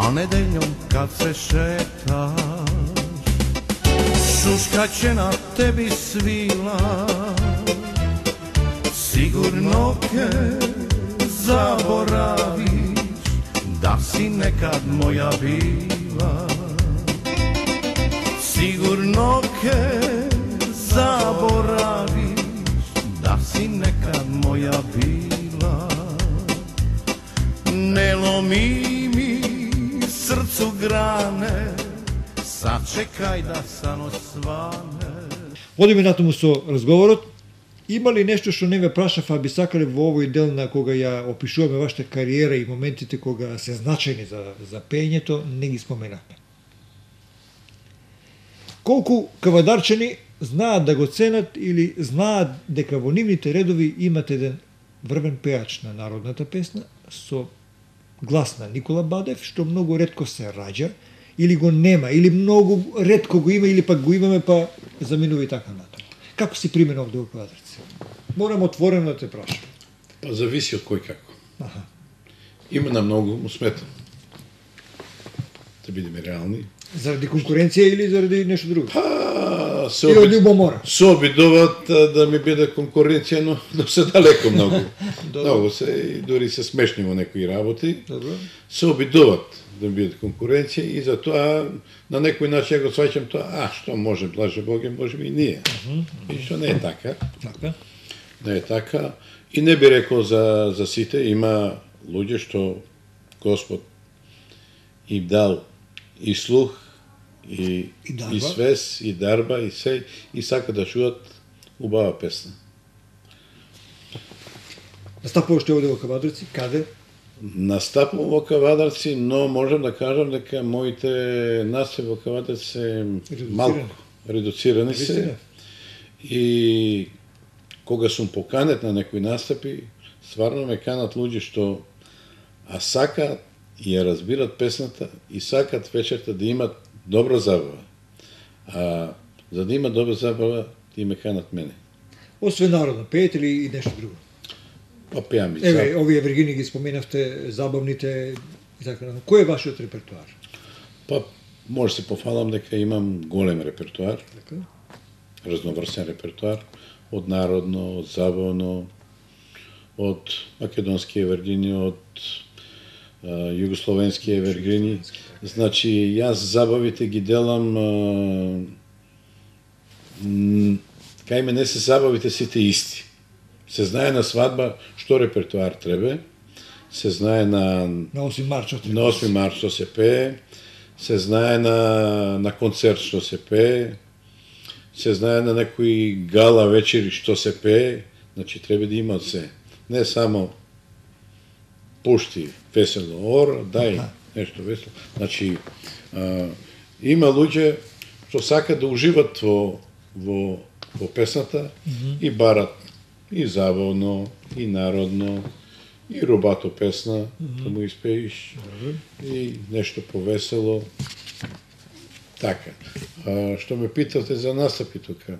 a nedeljom kad se šetaš, šuška će na tebi svila, sigurno ke zaboraviš da si nekad moja bila. Sigurno ke zaboraviš da si nekad moja bila. Ne lomi mi srcu grane, sačekaj da sano svane. Одиме натаму со разговорот. Има ли нешто што не ве прашав, а би сакале во овој дел на кога ја опишуваме вашата кариера и моментите кога се значајни за пеењето, не ги споменавме? Колку кавадарчани знаат да го ценат или знаат дека во нивните редови имат еден врвен пеач на народната песна со глас на Никола Бадев, што многу ретко се раѓа, или го нема, или многу ретко го има, или пак го имаме, па заминува и така натаму. Како си примена овде во Кавадарци? Морам отворено да те прашам. Па зависи од кој како. Аха. Има на многу, му сметам. Да бидеме реални. Заради конкуренција или заради нешто друго? Па, И од љубомора. се обидуваат да ми биде конкуренција, но се далеко многу. Многу се, и дури се смешни во некои работи. Добро. Се обидуваат да биде конкуренција и затоа на некој начин ја го сваќам тоа, што може, блаже Боге, можеме и ние. И што не е така. Така. Не е така. И не би рекол за сите, има луѓе што Господ им дал и слух, и дарба. свес, и дарба, и се, и сака да чуат убава песна. Настапуваш овде во Кавадарци, каде? Настапувам во Кавадарци, но можам да кажам дека моите настапи во Кавадарци се малку редуцирани се. И кога сум поканет на некои настапи, стварно ме канат луѓе што сакаат и ја разбират песната и сакаат вечерта да имат добра забава. А за да имат добра забава, ти ме канат мене. Освен народно, пеете ли и нешто друго? Па пеам и Еве, овие вергини ги споменавте, забавните и така натаму. Кој е вашиот репертуар? Па може се пофалам дека имам голем репертуар, Така. разноврсен репертуар, од народно, од забавно, од македонски евергини, од југословенски евергини. Значи, јас забавите ги делам, кај мене се забавите сите исти. Се знае на свадба што репертуар треба, се знае на 8 март што на 8 март што се пее, се знае на концерт што се пее, се знае на некои гала вечери што се пее, значи треба да има се. Не само пушти весело ор, дај нешто весело. Значи, има луѓе што сакаат да уживат во песната и барат и забавно, и народно, и робато песна, да му испеиш, и нешто повесело. Така. Што ме питате за настапи тука.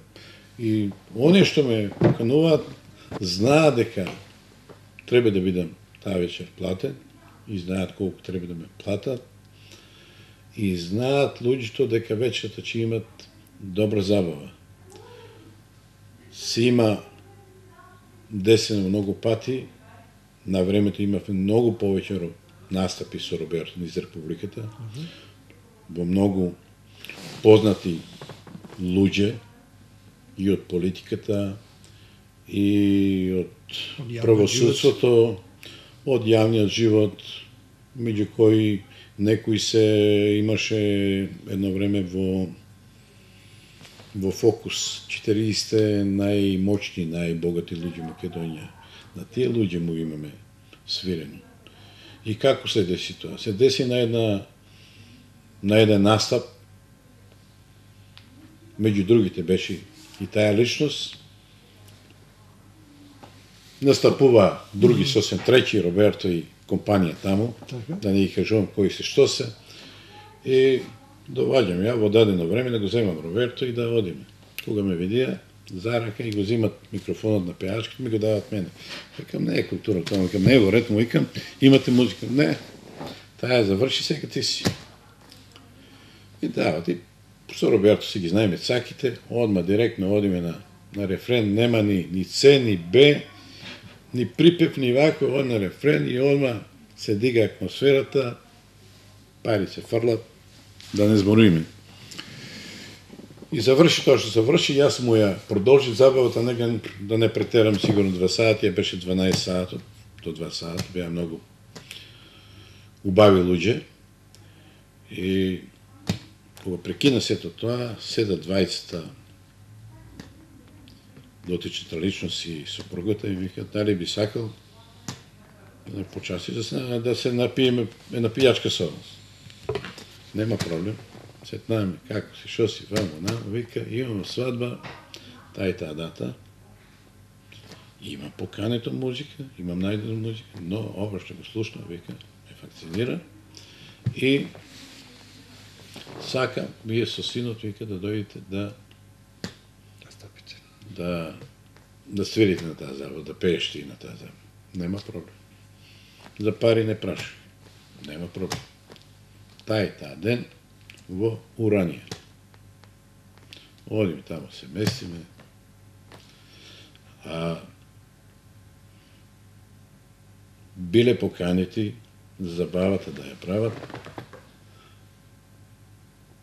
И оние што ме покануваат, знаат дека треба да бидам таа вечер платен, и знаат колку треба да ме платат, и знаат луѓето дека вечерта ќе имат добра забава. Се има десено многу пати, на времето имавме многу повеќе настапи со Роберто низ Републиката, во многу познати луѓе и од политиката, и од правосудството, од јавниот живот, меѓу кои некои се имаше едно време во фокус 40 најмоćни, најбогати луѓе Македонија. На тие луѓе му имаме свирено. И како се деси тоа? Се деси на еден настап, меѓу другите беше и таа личност, настапува други сосем трети, Роберто и компанија таму, да не ги кажувам кои се што се, и доваѓам ја во дадено време да го земам Роберто и да одиме. Кога ме видија, за рака и го зимат микрофонот на пеачката, ми го дават мене. Викам, не е култура, тоа викам, не е во ред, му викам, имате музика. Не, Тая завърши, сега ти си. И да, ти со Роберто си ги знаеме цаките, одма директно одиме на рефрен, нема ни С, ни Б, ни припев, ни вако, од на рефрен и одма се дига атмосферата, пари се фрлат, да не збориме. И завърши тоа што завърши, јас му ја продолжи забавата, да не претерам сигурно 2 сати, ја беше 12 сати, до 2 сати, беа многу убави луѓе. И кога прекина сето тоа, седа двајцата дотичната личност и супругата и вика, дали би сакал почаси да се напиеме една пијачка со нас. Нема проблем. Сетнаме како си, шо си, вамо, вика, имам свадба, таа и таа дата. Имам покането музика, имам најдена музика, но ова што го слушнам, вика, ме факцинира. И сакам, вие со синот, вика, да дојдете да свирите на таа забава, да пееште и на таа забава. Нема проблем. За пари не праша. Нема проблем. Таа и таа ден во Уранија. Одиме тамо, се местиме. Биле поканети за забавата да ја прават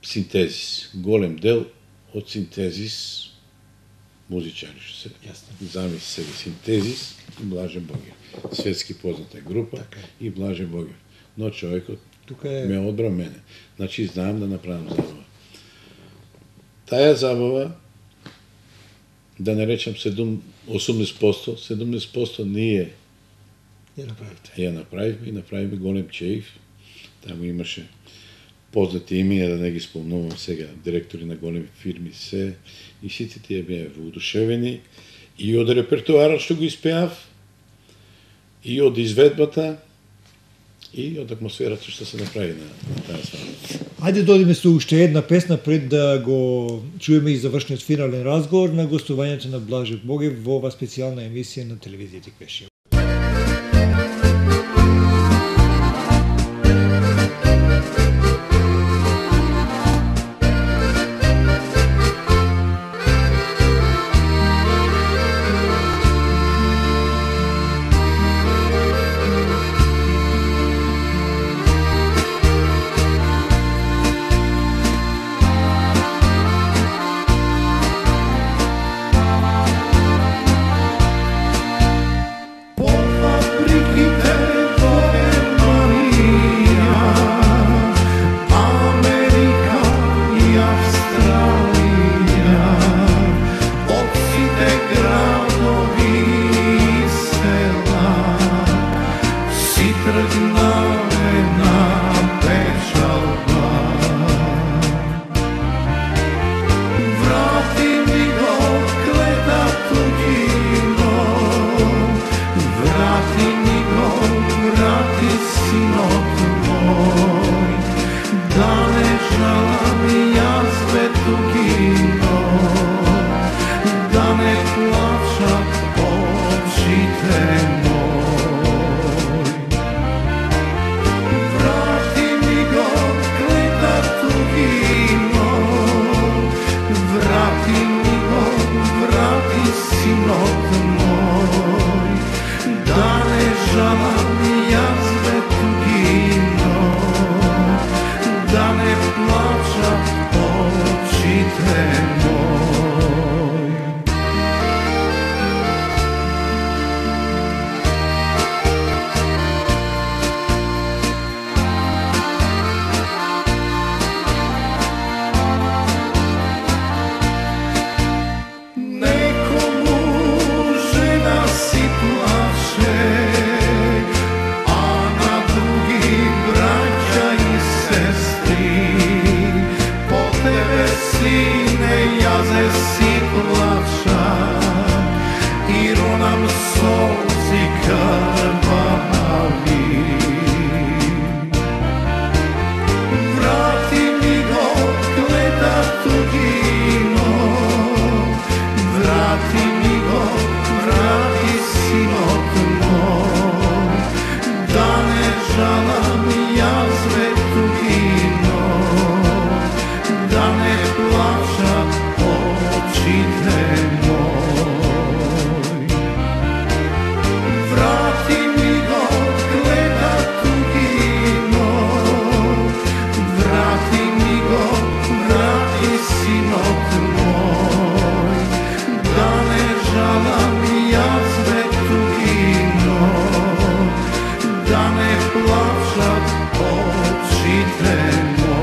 синтезис. Голем дел од синтезис музичари што се замисли себе синтезис и Блажен Богиев. Светски позната група и Блажен Богиев. Но човекот ме одбра мене. Значи знаам да направам забава. Тая забава, да не речем 80% ние ја направивме и направивме Голем Чеив. Таму имаше познати имена, да не ги спомнувам сега, директори на големи фирми се, и сите тие беа воодушевени и од репертуарот што го испеав, и од изведбата, и од атмосферата што се направи на таа свадба. Ајде додиме со уште една песна пред да го чуеме и завршниот финален разговор на гостувањето на Блажен Богиев во ова специјална емисија на телевизија Тиквешија. žalam ja svetu gino, da ne plaća očite moj. Vrati mi go gleda tugino, vrati mi go, vrati sinot moj, da ne žalam ja svetu gino, da ne plaćat očite moj.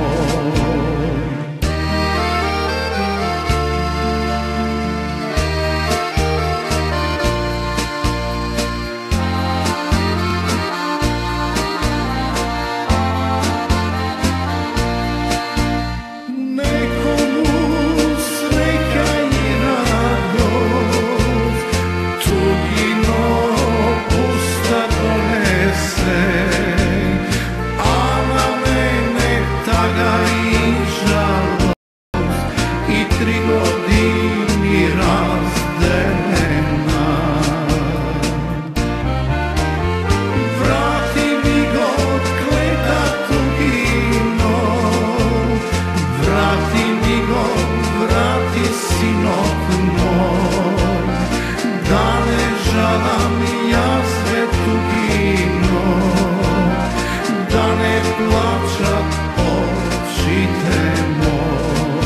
Nekomu sreća i radost tugino usta donese, a na mene taga i žalost i 3 godini razdeljena. Vrati mi go gleda tugino, vrati mi go, vrati sinot moj, da ne žalam ja svetu gino, da ne plaćat očite moj.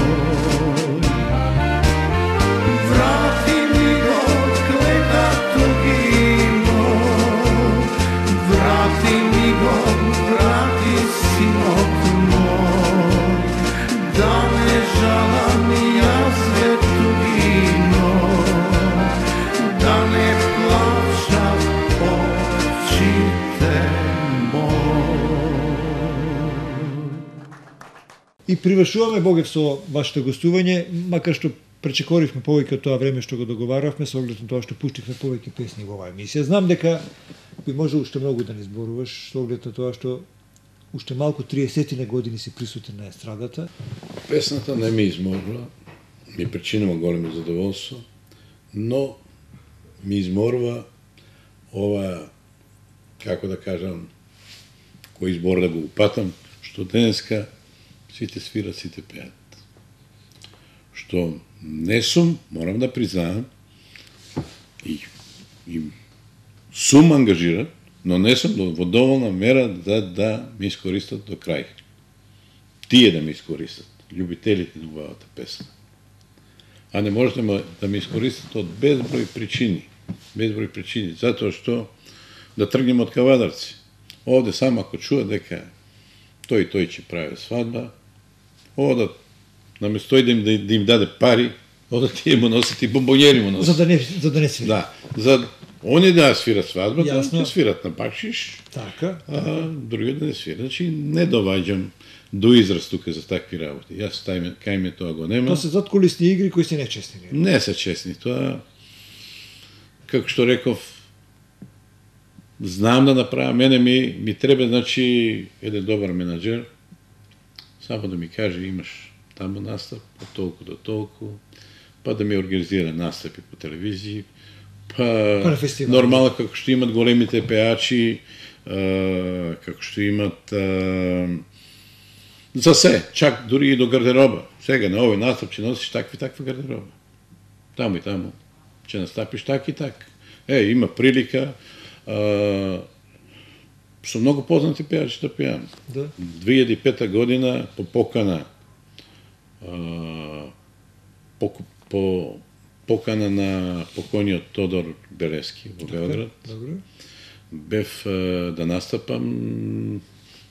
Vrati mi go gleda tugino, vrati mi go, vrati sinot moj, da ne žalam ja svetu gino, da ne plaćam očite moj. И привршуваме Богев со вашето гостување, макар што пречекоривме повеќе од тоа време што го договаравме, со оглед на тоа што пуштивме повеќе песни во оваа емисија. Знам дека би може уште многу да не зборуваш, со оглед на тоа што уште малку 30 години си присутен на естрадата. Песната не ме изморва, ми причинува големо задоволство, но ми изморва ова, како да кажам, кој избор да го упатам, што денеска сите свират, сите пеат. Што не сум, морам да признаам, и сум ангажиран, но не сум во доволна мера да ми искористат до крај. Тие да ми искористат, љубителите на оваата песна. А не можете да ми искористат од безброј причини. Безброј причини, затоа што да тргнем од кавадарци. Овде само ако чува дека тој ќе прави свадба, одат, наместо да им даде пари, одат тие му носат и бомбонјери му носат. За да не свири. Да, за они да свират свадбата, ќе свират на бакшиш, Така. а други да не свират. Значи не доваѓам до израз тука за такви работи. Јас кај ме тоа го нема. Тоа се заткулисни игри кои се нечестни. Не се честни, тоа како што реков, знам да направам, мене ми треба, значи, еден добар менаџер, само да ми каже, имаш таму настап, од толку до толку, па да ми организира настапи по телевизии, па на фестивали. нормално како што имат големите пеачи, како што имат за се, чак дури и до гардероба. Сега на овој настап ќе носиш таква гардероба. Таму и таму ќе настапиш так и так. Има прилика, со многу познати пеачи да пеам. Да. 2005 година по покана по покана на покојниот Тодор Белевски во Белград. Добро. Бев да настапам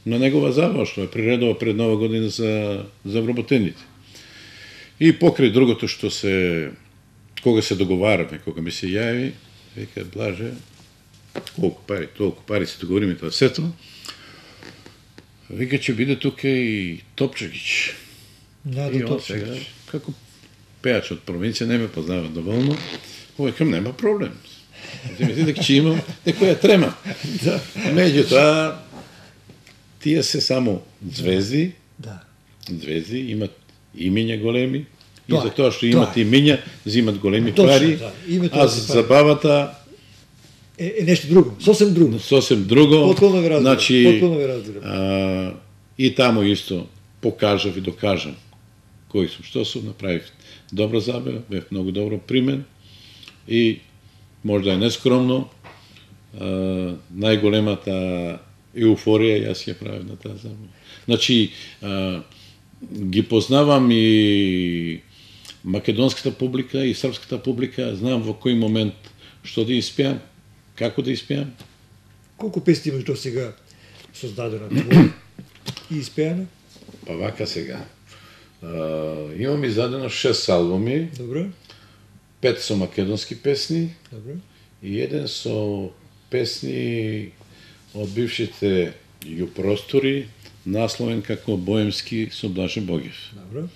на негова забава, што е приредува пред Нова година за вработените. И покрај другото што кога се договараме, кога ми се јави, века, Блаже, толку пари се договориме тоа сето, века, ќе биде тука и Топчагич. Надо Топчагич. Како пеач од провинција, не ме познава доволно, векам, нема проблем. Мисли дека ќе имам некоја трема. Меѓутоа, тие се само звезди, звезди, имат имиња големи, и за тоа што имат имиња, взимат големи пари, а забавата Нещо друго, сосем друго. Сосем друго. Потполно ве разбирам. Значи, Потполно ве разбирам. и тамо исто покажав и докажам кои сум, што сум, направив добра забава, бев многу добро примен и можда е нескромно, најголемата еуфорија јас ја правив на таа забава. Значи, ги познавам и македонската публика и српската публика, знам во кој момент што да испеам, како да испеам. Колку песни имаш до сега создадено твои и испеано? Па вака сега. Имам издадено 6 албуми, Добро, 5 со македонски песни добро. и еден со песни од бившите јупростори, насловен како Боемски со Блаже Богев. Добро.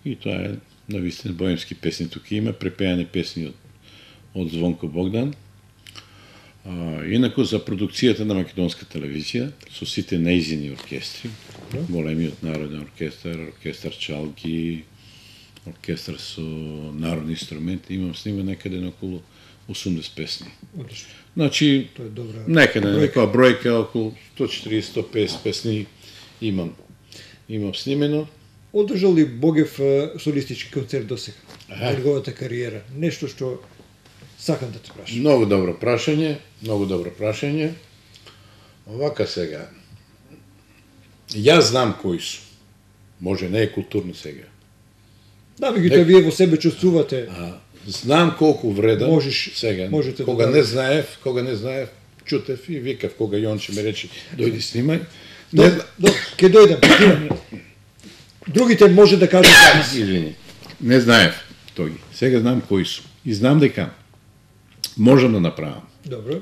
И тоа е навистина боемски песни. Тука има препејани песни од Звонко Богдан. Инаку за продукцијата на македонска телевизија, со сите нејзини оркестри, големиот народен оркестар, оркестар Чалги, оркестар со народни инструменти, имам снима некаде на околу 80 песни. Одлично. Значи, Тоа е добра. некаде бројка. некоја бројка, околу 140-150 песни имам снимено. Одржал ли Богев солистички концерт до сега? Аха. Неговата кариера. Нешто што сакам да те прашам. Многу добро прашање. Овака сега. Јас знам кои су. Може не е културно сега. Да, меѓутоа вие во себе чувствувате. Знам колку вредам Можеш- сега. можете да Кога дадете. не знаев, чутев и викав кога Јонче ме рече дојди снимај. Добро, ќе дојдам, ќе идам. Другите може да кажат зараз. Извини. Не знаев тој. Сега знам кои су. И знам дека можам да направам. Добро.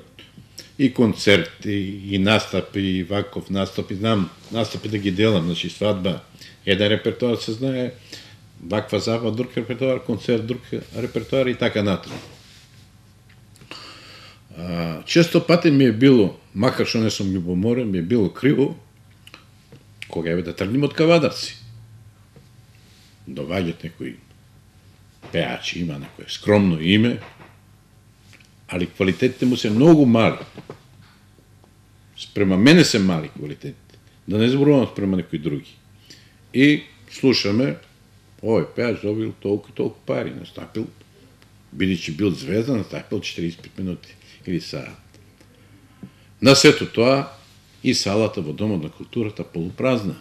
И концерти, и настапи, и ваков настапи, знам настапи да ги делам, значи свадба, еден репертоар се знае, ваква забава, друг репертоар, концерт, друг репертоар и така натаму. Често пати ми е било, макар што не сум љубоморен, ми е било криво, кога еве да тргнем од Кавадарци. Доваѓат некои пеачи, има некое скромно име, али квалитетите му се многу мали. Спрема мене се мали квалитетите. Да не зборувам спрема некои други. И слушаме, овој пеач добил толку и толку пари, настапил, бидејќи бил звезда, настапил 45 минути или саат. На сето тоа и салата во Домот на културата полупразна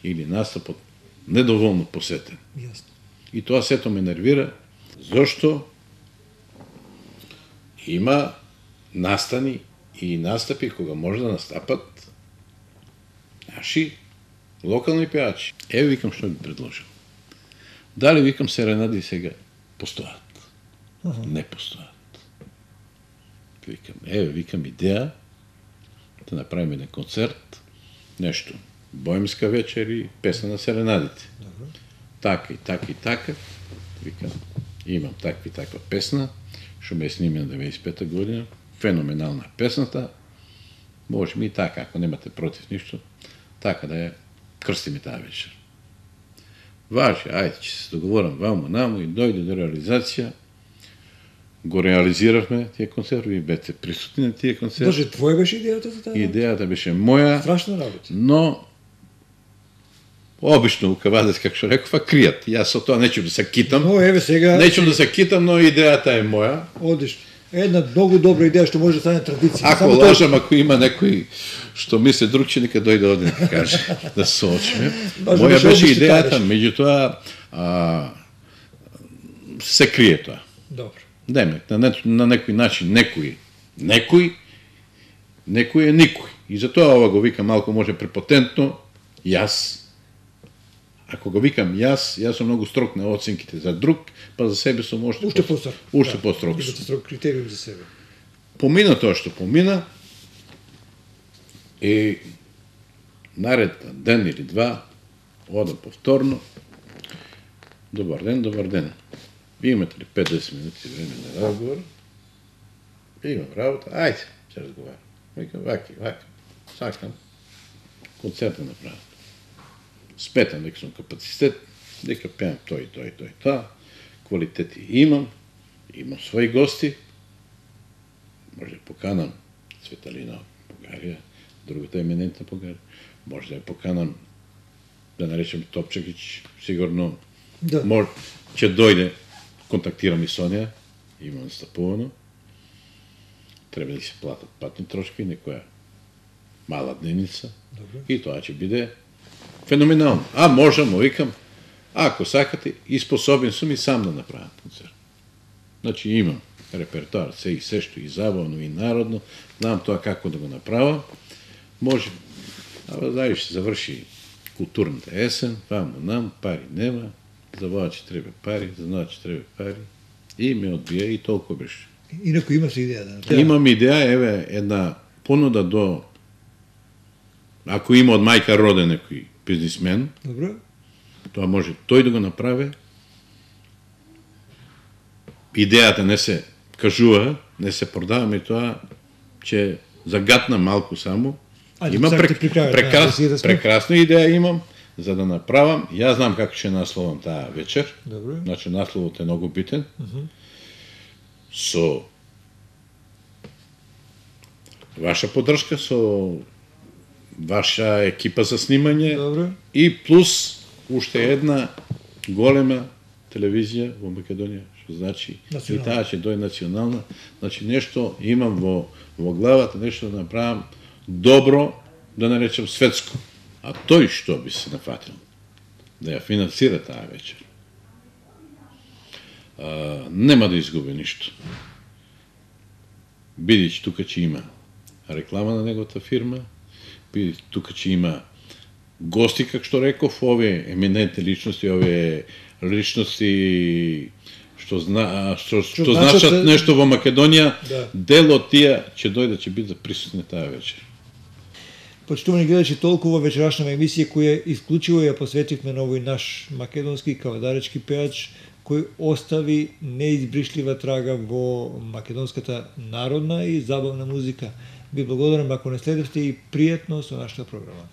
или настапот недоволно посетен. Јасно. И тоа сето ме нервира, зашто има настани и настапи кога може да настапат наши локални пеачи. Еве викам што би предложил. Дали викам серенади сега постојат? Не постојат. Викам идеја да направиме еден концерт, нешто, боемска вечер и песна на серенадите. Така и така и така. Викам, имам таква и таква песна, што ме е снимена 95-та година, феноменална песната, може ми и така, ако немате против ништо, така да ја крстиме таа вечер. Важи, ајде, ќе се договорам вамо намо и дојде до реализација, го реализиравме тие концерти, вие бете присутни на тие концерти. Даже твоја беше идејата за таа? Идејата беше моја, Страшна работа. но обично у Кавадарци, како што реков, кријат. Јас со тоа нечем да се китам. Но еве сега Нечем да се китам, но идејата е моја. одиш. Една многу добра идеја што може да стане традиција. Ако Само тоа- лажам, ако има некој што мисли другче, нека дојде оде да каже, да се соочиме. Може Моја беше беше обично идејата, кажеш. меѓутоа се крие тоа. Добро. Деме, на некој начин, некој е никој. И затоа ова го викам малку може препотентно, јас. Ако го викам јас сум многу строг на оценките за друг, па за себе сум Уште построг. Уште построг сум. Имате строг критериум за себе. Помина тоа што помина и наред ден или два одам повторно. Добар ден. Ви имате ли 5-10 минути време на разговор? Имам работа, ајде, ќе разговарам. Викам, вака, сакам концерт да направам. Сметам дека сум капацитет, дека пеам тоа, квалитети имам своји гости, Може да поканам Цветалина од Бугарија, другата еминентна Бугарија. Може да ја поканам, да наречем Топчакич, сигурно Да. ќе дојде, контактирам и со неја, има настапувано. Треба да се платат патни трошки, некоја мала дневница. Добре. И тоа ќе биде феноменално. А можам, викам, ако сакате, и способен сум и сам да направам концерт. Значи имам репертуар, се и сешто, и забавно, и народно, знам тоа како да го направам. Може, знаеш, се заврши културната есен, вамо нам, пари нема, за воа ќе треба пари, за ноа ќе треба пари, и ме одбија и толку беше. Инако имаш идеја да направиш. Имам идеја, еве, една понуда до, ако има од мајка роден некој бизнисмен, Добро. тоа може тој да го направи. Идејата не се кажува, не се продава, и тоа ќе загатна малку само. А, Имам сега ти приправят, да сме. прекрасна идеја имам за да направам. Јас знам како ќе насловам таа вечер. Добро. Значи насловот е многу битен. Со ваша поддршка, со ваша екипа за снимање. Добро. И плюс уште една голема телевизија во Македонија, што значи и таа ќе дојде национална. Значи нешто имам во главата, нешто да направам добро, да наречем светско. А тој што би се нафатил да ја финансира таа вечер, нема да изгуби ништо. Бидејќи тука ќе има реклама на неговата фирма, бидејќи тука ќе има гости, како што реков, овие еминентни личности, овие личности што значат нешто во Македонија, Да. дел од тие ќе дојде, ќе бидат присутни таа вечер. Почитувани гледачи, толку во вечерашна емисија која исклучиво ја посветивме на овој наш македонски кавадаречки пеач кој остави неизбришлива трага во македонската народна и забавна музика. Ви благодарам ако не следевте и пријатно со нашата програма.